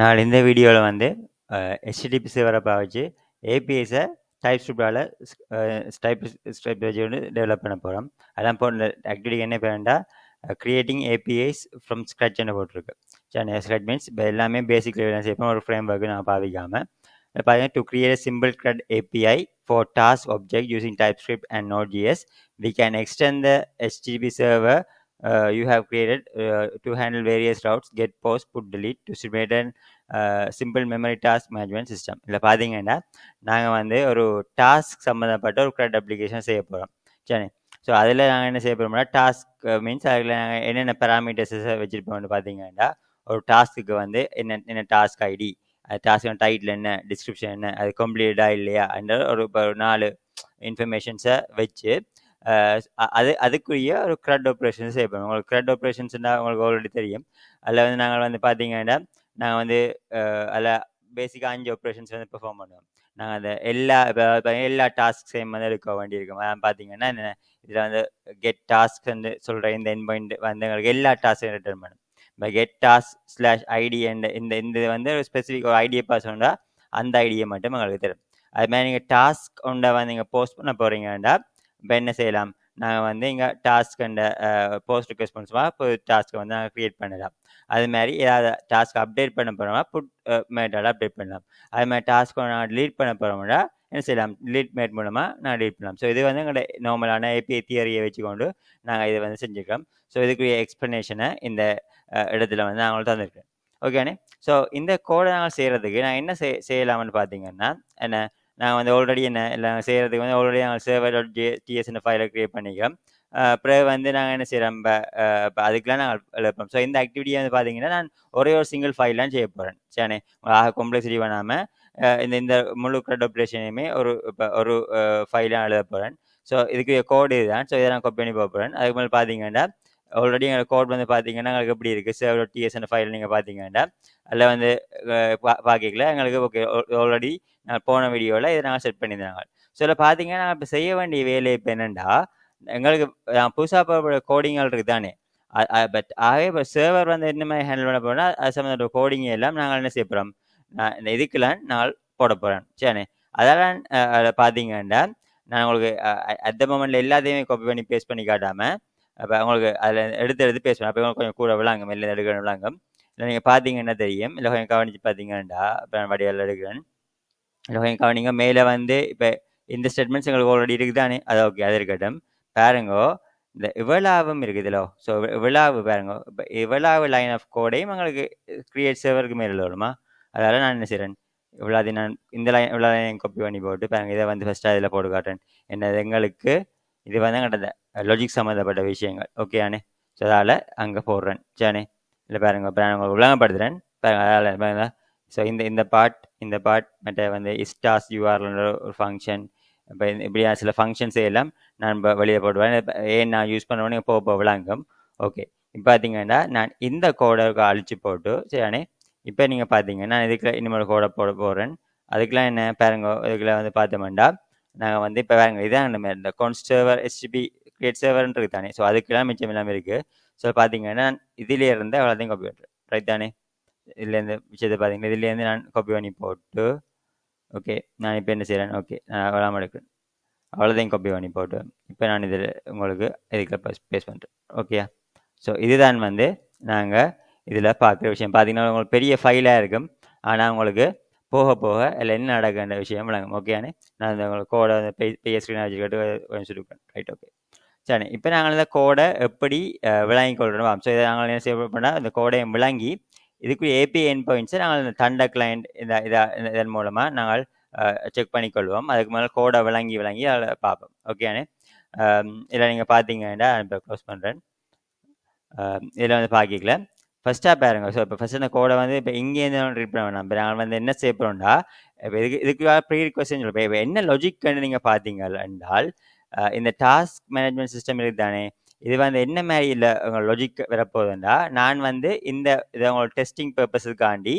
நான் இந்த வீடியோவில் வந்து HTTP server பாவிச்சு ஏபிஎஸை டைப் ஸ்கிரிப்டால் டைப் வச்சு வந்து டெவலப் பண்ண போகிறோம். அதான் போன ஆக்டிவிட்டி என்ன பேருண்டா கிரியேட்டிங் ஏபிஐஸ் ஃப்ரம் ஸ்க்ராட்ச்னு போட்டிருக்கு. சரி, ஸ்க்ராட்ச் மீன்ஸ் இப்போ எல்லாமே பேசிக் லெவலில் செய்யப்போ ஒரு ஃப்ரேம் ஒர்க்கு நான் பாவிக்காமல் பார்த்தீங்கன்னா to create simple CRUD API for task object using TypeScript and Node.js, we can extend the HTTP server you have created to handle various routes, get, post, put, delete to simulate an simple memory task management system. இதில் பார்த்தீங்கன்னா நாங்கள் வந்து ஒரு task சம்மந்தப்பட்ட ஒரு CRUD application செய்ய போகிறோம். சரி, ஸோ அதில் நாங்கள் என்ன செய்ய போகிறோம்னா டாஸ்க் மீன்ஸ் அதில் நாங்கள் என்னென்ன பேராமீட்டர்ஸை வச்சுருப்போம்னு பார்த்தீங்கன்னா ஒரு டாஸ்க்கு வந்து என்ன டாஸ்க் ஐடி, டாஸ்க் டைட்டில் என்ன, டிஸ்கிரிப்ஷன் என்ன, அது கம்ப்ளீட்டா இல்லையா என்ற ஒரு 4 இன்ஃபர்மேஷன்ஸை வச்சு அதுக்குரிய ஒரு CRUD ஆப்ரேஷன்ஸ் செய்யப்போம். உங்களுக்கு CRUD ஆப்ரேஷன்ஸ்னா உங்களுக்கு ஆல்ரெடி தெரியும். அதில் வந்து நாங்கள் வந்து பார்த்தீங்கன்னா நாங்கள் வந்து அதில் பேசிக்காக 5 ஆப்ரேஷன்ஸ் வந்து பெர்ஃபார்ம் பண்ணுவோம். நாங்கள் அந்த எல்லா டாஸ்க்ஸையும் வந்து எடுக்க வேண்டியிருக்கோம். பார்த்தீங்கன்னா இதில் வந்து கெட் டாஸ்க் வந்து சொல்கிற இந்த என் பாயிண்ட் வந்து எங்களுக்கு எல்லா டாஸ்க்கையும் ரிட்டர்ன் பண்ணும். இப்போ கெட் டாஸ்க் ஸ்லாஷ் ஐடி இந்த வந்து ஒரு ஸ்பெசிஃபிக் ஒரு ஐடியை பாஸ் பண்ணால் அந்த ஐடியை மட்டும் எங்களுக்கு தரும். அது மாதிரி நீங்கள் டாஸ்க் ஒன்றை வந்து நீங்கள் போஸ்ட் பண்ண போகிறீங்கன்னா இப்போ என்ன செய்யலாம், நாங்கள் வந்து இங்கே டாஸ்க் அண்ட் போஸ்ட் ரிக்வெஸ்ட் பண்ணுவோம். இப்போ டாஸ்க்கை வந்து நாங்கள் க்ரியேட் பண்ணலாம். அது மாதிரி ஏதாவது டாஸ்க் அப்டேட் பண்ண போகிறோம்னா புட் மேட்டோட அப்டேட் பண்ணலாம். அது மாதிரி டாஸ்க்கை நாங்கள் டிலீட் பண்ண போகிறோம்னா என்ன செய்யலாம், டிலீட் மேட் மூலமாக நான் டிலீட் பண்ணலாம். ஸோ இது வந்து எங்களோட நார்மலான ஏபிஐ தியரியை வச்சுக்கொண்டு நாங்கள் இதை வந்து செஞ்சுக்கிறோம். ஸோ இதுக்குரிய எக்ஸ்ப்ளனேஷனை இந்த இடத்துல வந்து நாங்கள் தந்திருக்கேன். ஓகேண்ணே. ஸோ இந்த கோடை நாங்கள் செய்கிறதுக்கு நான் என்ன செய்யலாம்னு பார்த்தீங்கன்னா என்ன, நாங்கள் வந்து ஆல்ரெடி என்ன எல்லாம் செய்கிறதுக்கு வந்து ஆல்ரெடி நாங்கள் server.tsன்னு ஃபைலை க்ரியேட் பண்ணிக்கிறோம். பிறகு வந்து நாங்கள் என்ன செய்கிறோம், இப்போ அதுக்கெலாம் நாங்கள் எழுப்போம். ஸோ இந்த ஆக்டிவிட்டியை வந்து பார்த்தீங்கன்னா நான் ஒரே ஒரு சிங்கிள் ஃபைல்லாம் செய்ய போகிறேன். சரிண்ணே, ஆக காம்ப்ளெக்சிட்டி பண்ணாமல் இந்த முழு CRUD ஆப்ரேஷனையுமே இப்போ ஒரு ஃபைலாக எழுத போகிறேன். ஸோ இதுக்கு கோடு இதுதான். ஸோ இதை நான் காப்பி பண்ணி போகிறேன். அதுக்கு மேலே பார்த்தீங்கன்னா ஆல்ரெடி எங்கள் கோட் வந்து பார்த்தீங்கன்னா எங்களுக்கு எப்படி இருக்குது, server.tsன்னு ஃபைல் நீங்கள் பார்த்தீங்கன்னா அதில் வந்து பார்க்கல எங்களுக்கு ஓகே ஆல்ரெடி நான் போன வீடியோவில் இதை நாங்கள் செட் பண்ணியிருந்தாங்க. ஸோ இதில் பார்த்தீங்கன்னா நாங்கள் இப்போ செய்ய வேண்டிய வேலை இப்போ என்னென்னா எங்களுக்கு புதுசாக போகிற கோடிங்கள் இருக்குது தானே. பட் ஆகவே இப்போ சர்வர் வந்து என்ன மாதிரி ஹேண்டில் பண்ண போகிறோம்னா அது சம்மந்தப்பட்ட கோடிங் எல்லாம் நாங்கள் என்ன செய்ய போகிறோம், நான் இந்த இதுக்கெல்லாம் நான் போட போகிறேன். சரிண்ணே, அதெல்லாம் அதில் பார்த்தீங்கன்னா நான் உங்களுக்கு அட் த மொமெண்ட்டில் எல்லாத்தையுமே காப்பி பண்ணி பேஸ்ட் பண்ணி காட்டாமல் அப்போ உங்களுக்கு அதில் எடுத்து பேசுவேன். அப்போ கொஞ்சம் கூட விளாங்கும், இல்லை எடுக்கணும் விளாங்கும். இல்லை நீங்கள் பார்த்தீங்கன்னா தெரியும், இல்லை கொஞ்சம் கவனித்து பார்த்தீங்கன்னா இப்போ நான் வடிவில் எடுக்கிறேன். இல்லை கொஞ்சம் கவனிங்க, மேலே வந்து இப்போ இந்த ஸ்டேட்மெண்ட்ஸ் எங்களுக்கு ஆல்ரெடி இருக்குதானே, அது ஓகே அது இருக்கட்டும். பாருங்கோ இந்த இவ்வளாவும் இருக்குதுலோ. ஸோ இவ்வளாவு பாருங்கோ, இப்போ இவ்வளாவு லைன் ஆஃப் கோடையும் எங்களுக்கு கிரியேட் சர்வருக்கு மேலே வருமா. அதனால் நான் என்ன செய்கிறேன், இவ்வளோதையும் நான் இந்த இவ்வளோ லைன் காப்பி பண்ணி போட்டு பாருங்க, இதை வந்து ஃபஸ்ட்டு அதில் போட்டு காட்டுறேன். என்னது எங்களுக்கு இது வந்து எங்கள்கிட்ட லாஜிக் சம்மந்தப்பட்ட விஷயங்கள். ஓகே ஆனே. ஸோ அதால் அங்கே போடுறேன். சரிண்ணே, இல்லை பாருங்க இப்போ நான் உங்களுக்கு உலகப்படுத்துகிறேன் பாருங்க. அதால் பாருங்க, ஸோ இந்த பார்ட் மற்ற வந்து இஸ்டாஸ் யூஆர்ன்ற ஒரு ஃபங்க்ஷன், இப்போ இப்படியா சில ஃபங்க்ஷன்ஸ் எல்லாம் நான் வெளியே போடுவேன். ஏன் நான் யூஸ் பண்ணுவேன்னு போக விளங்கும். ஓகே, இப்போ பார்த்தீங்கன்னா நான் இந்த கோடை அழிச்சு போட்டு சரியானே. இப்போ நீங்கள் பார்த்தீங்கன்னா நான் இதுக்குள்ள இனிமேல் கோடை போடுறேன். அதுக்கெலாம் என்ன பாருங்க, இதுக்குள்ள வந்து பார்த்தோம்னா நாங்கள் வந்து இப்போ பாருங்க இதான் இந்த மாதிரி இந்த கான்ஸ்ட் சர்வர் HTTP கிரியேட் சர்வர்ன்றது தானே. ஸோ அதுக்கெல்லாம் மிச்சம் இல்லாமல் இருக்குது. ஸோ பார்த்தீங்கன்னா இதிலே இருந்து அவ்வளோதையும் காப்பி பண்ணுறேன். ரைட் தானே, இதுலேருந்து விஷயத்தை பார்த்தீங்கன்னா இதுலேருந்து நான் காப்பி பண்ணி போட்டு ஓகே நான் இப்போ என்ன செய்கிறேன், ஓகே நான் விளாம எடுக்கிறேன். அவ்வளோதையும் காப்பி பண்ணி போட்டு இப்போ நான் இதில் உங்களுக்கு இதுக்கு பேஸ் பண்ணுறேன். ஓகே, ஸோ இதுதான் வந்து நாங்கள் இதில் பார்க்குற விஷயம். பார்த்தீங்கன்னா உங்களுக்கு பெரிய ஃபைலாக இருக்கும், ஆனால் உங்களுக்கு போக போக இல்லை என்ன நடக்கின்ற விஷயம் விளங்கும். ஓகேண்ணே, நான் இந்த உங்களுக்கு கோடை பெரிய ஸ்க்ரீனாக வச்சுக்கிட்டு கொஞ்சம் சொல்லியிருக்கேன். ரைட், ஓகே சரி. இப்போ நாங்கள் இந்த கோடை எப்படி விளங்கி கொள்கிறோம். ஸோ இதை நாங்கள் என்ன செய்ய பண்ணால் இந்த கோடையை விளங்கி இதுக்கு API என் பாயிண்ட்ஸை நாங்கள் தண்ட கிளைண்ட் இதன் மூலமாக நாங்கள் செக் பண்ணிக்கொள்வோம். அதுக்கு மேலே கோடை விளங்கி அதில் பார்ப்போம். ஓகேண்ணே, இதில் நீங்கள் பார்த்தீங்கன்னா இப்போ க்ளோஸ் பண்ணுறேன். இதில் வந்து பார்க்கல ஃபஸ்ட்டாக பாருங்க. ஸோ இப்போ ஃபஸ்ட்டு இந்த கோடை வந்து இப்போ இங்கேருந்து ரீட் பண்ண வேணாம். இப்போ நாங்கள் வந்து என்ன செய்ய போகிறோம்டா இப்போ இதுக்கு ப்ரீ ரிக்வெஸ்ட்னு சொல்லுவோம். இப்போ என்ன லாஜிக் நீங்கள் பார்த்தீங்க என்றால் இந்த டாஸ்க் மேனேஜ்மெண்ட் சிஸ்டம் இருக்குது தானே, இது வந்து என்ன மாதிரி இல்லை லாஜிக் வரப்போகுதுன்னா, நான் வந்து இதை உங்களோட டெஸ்டிங் பர்பஸுக்காண்டி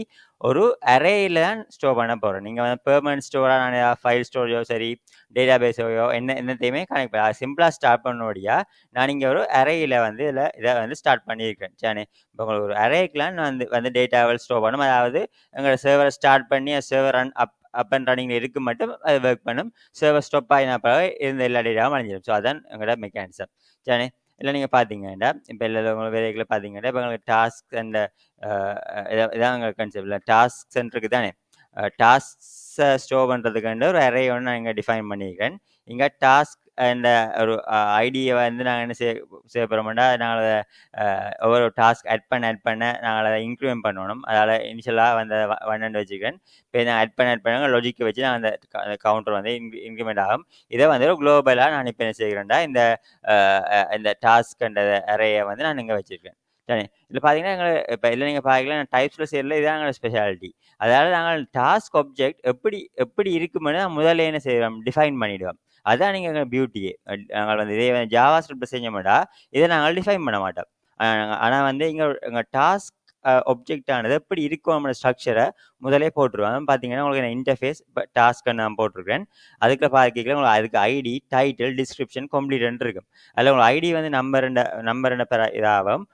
ஒரு அரேயில் தான் ஸ்டோர் பண்ண போகிறேன். நீங்கள் வந்து பெர்மனன்ட் ஸ்டோராக நான் ஏதாவது ஃபைல் ஸ்டோரேஜோ சரி, டேட்டா பேஸோயோ என்னத்தையுமே கனெக்ட் பண்ண சிம்பிளாக ஸ்டார்ட் பண்ணோடியா நான் இங்கே ஒரு அரேயில் வந்து இதை வந்து ஸ்டார்ட் பண்ணியிருக்கேன். சரி, இப்போ உங்களுக்கு ஒரு அரேக்கெலாம் நான் வந்து டேட்டாவை ஸ்டோர் பண்ணும். அதாவது எங்களோட சர்வரை ஸ்டார்ட் பண்ணி சர்வர் ரன் அப் அண்ட் ரன்னிங்கில் இருக்கு மட்டும் அது ஒர்க் பண்ணும். சர்வர் ஸ்டாப் ஆகினா பிறகு இருந்த எல்லா டேட்டாவும் அழிஞ்சிடும். ஸோ அதான் எங்களோட மெக்கானிசம். சரி, இல்லை நீங்கள் பார்த்தீங்கன்னா இப்போ எல்லா உங்கள் வேலைகளை பார்த்தீங்கன்னா இப்போ எங்களுக்கு டாஸ்க் அண்ட் இதான் எங்கள் கான்செப்ட். இல்லை டாஸ்க் சென்டருக்கு தானே டாஸ்க்ஸை ஸ்டோர் பண்ணுறதுக்காண்ட ஒரு அரே ஒன்று நான் இங்கே டிஃபைன் பண்ணியிருக்கேன். இங்கே டாஸ்க் அண்ட் ஒரு ஐடியை வந்து நாங்கள் என்ன செய்ய போகிறோம்னா, நாங்கள் ஒவ்வொரு டாஸ்க் ஆட் பண்ண நாங்கள் அதை இன்க்ரிமெண்ட் பண்ணணும். அதால் இனிஷியலாக வந்து 1 வச்சுக்கிறேன். இப்போ நான் ஆட் பண்ண லாஜிக்கை வச்சு நான் அந்த கவுண்டர் வந்து இன்க்ரிமெண்ட் ஆகும். இதை வந்து ஒரு குளோபலாக நான் இப்போ என்ன செய்கிறேன்டா இந்த டாஸ்க் அண்ட் அரேயை வந்து நான் இங்கே வச்சுருக்கேன். சரி, இதில் பார்த்தீங்கன்னா இப்போ இல்லை நீங்கள் பார்க்கலாம் நான் டைப்ஸில் செய்யல, இதுதான் எங்களோட ஸ்பெஷாலிட்டி. அதாவது நாங்கள் டாஸ்க் ஆப்ஜெக்ட் எப்படி இருக்குமென்னு முதல்ல என்ன செய்கிறோம், டிஃபைன் பண்ணிவிடுவோம். அதான் நீங்கள் எங்கள் பியூட்டியே. நாங்கள் வந்து இதே ஜாவா ஸ்கிரிப்ட் செஞ்ச மாட்டா இதை நாங்கள் டிஃபைன் பண்ண மாட்டோம். ஆனால் வந்து எங்கள் டாஸ்க் ஆப்ஜெக்ட் ஆனது எப்படி இருக்கும் நம்மளோட ஸ்ட்ரக்சரை முதலே போட்டுருவாங்க. பார்த்தீங்கன்னா உங்களுக்கு நான் இன்டர்ஃபேஸ் டாஸ்க்கை நான் போட்டிருக்கேன். அதுக்கு பார்க்கல உங்களுக்கு அதுக்கு ஐடி, டைட்டில், டிஸ்கிரிப்ஷன், கம்ப்ளீட்னு இருக்கும். அதில் உங்களுக்கு ஐடி வந்து நம்பர் இதாகும்,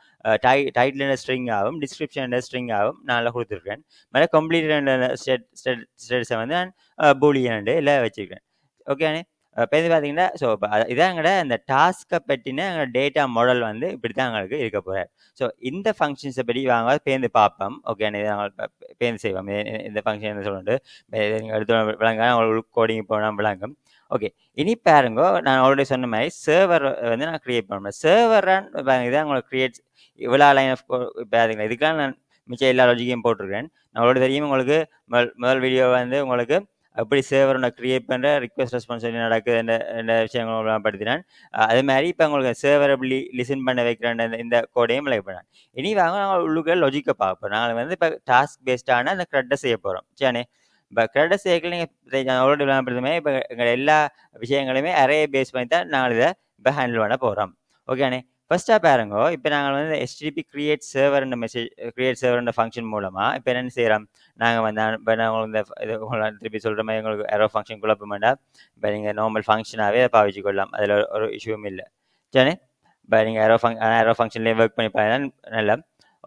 டைட்டில் ஸ்ட்ரிங் ஆகும், டிஸ்கிரிப்ஷன் ஸ்ட்ரிங் ஆகும் நான் கொடுத்துருக்கேன். மேலே கம்ப்ளீட் ஸ்டேட்டஸை வந்து நான் பூலியன் எல்லாம் வச்சுருக்கேன். ஓகேண்ணே. இப்போ இது பார்த்தீங்கன்னா ஸோ இப்போ இதான் எங்களோட இந்த டாஸ்க்கை பற்றின எங்களோட டேட்டா மாடல் வந்து இப்படி தான் எங்களுக்கு இருக்க போகிறார். ஸோ இந்த ஃபங்க்ஷன்ஸை பற்றி வாங்க பேர்ந்து பார்ப்போம். ஓகே, இது நாங்கள் பேர்ந்து செய்வோம். இந்த ஃபங்க்ஷன் என்ன சொல்லிட்டு எடுத்து விளங்க அவங்களுக்கு கோடிங் போனால் விளங்கும். ஓகே, இனி பாருங்க, நான் ஆல்ரெடி சொன்ன மாதிரி சர்வர் வந்து நான் க்ரியேட் பண்ணுவேன். சர்வர் இதான் உங்களுக்கு க்ரியேட் இவ்வளோ லைன் ஆஃப் பார்த்தீங்களா, இதுக்கெல்லாம் நான் மிச்சம் எல்லா லாஜிக்கையும் போட்டிருக்கேன். நான் ஆல்ரெடி தெரியும் உங்களுக்கு முதல் வீடியோ வந்து உங்களுக்கு அப்படி சர்வர் நான் க்ரியேட் பண்ணுற ரிக்வெஸ்ட் ரெஸ்பான்ஸ் நடக்குது இந்த விஷயங்கள் படுத்தினேன். அது மாதிரி இப்போ உங்களுக்கு சர்வர் எப்படி லிசன் பண்ண வைக்கிறேன் இந்த கோடையும் லைக் பண்ணேன். இனி வாங்க நாங்கள் உள்ளுக்கு லாஜிக்கை பார்ப்போம். நாங்கள் வந்து இப்போ டாஸ்க் பேஸ்டான அந்த க்ரெட்டை செய்ய போகிறோம். சரிண்ணே. இப்போ க்ரெட்டை செய்யல நீங்கள் ஆல்ரெடி விளையாடுறதுமே இப்போ எங்கள் எல்லா விஷயங்களையுமே அரே பேஸ் பண்ணி தான் நாங்கள் இதை இப்போ ஹேண்டில் பண்ண போகிறோம். ஓகேண்ணே. ஃபர்ஸ்ட்டாக பாருங்க, இப்போ நாங்கள் வந்து HTTP கிரியேட் சர்வர் ஃபங்க்ஷன் மூலமாக இப்போ என்ன செய்கிறோம், நாங்கள் வந்து இப்போ நான் உங்களுக்கு இது திருப்பி சொல்கிற மாதிரி உங்களுக்கு ஏரோ ஃபங்க்ஷன் குழப்பம் வேண்டாம். இப்போ நீங்கள் நார்மல் ஃபங்க்ஷனாகவே அதை பாவிச்சு கொள்ளலாம், அதில் ஒரு இஷ்யூவும் இல்லை. சரி, இப்போ நீங்கள் ஏரோ ஃபங்க்ஷன்லேயே ஒர்க் பண்ணி பாருங்க நல்லா.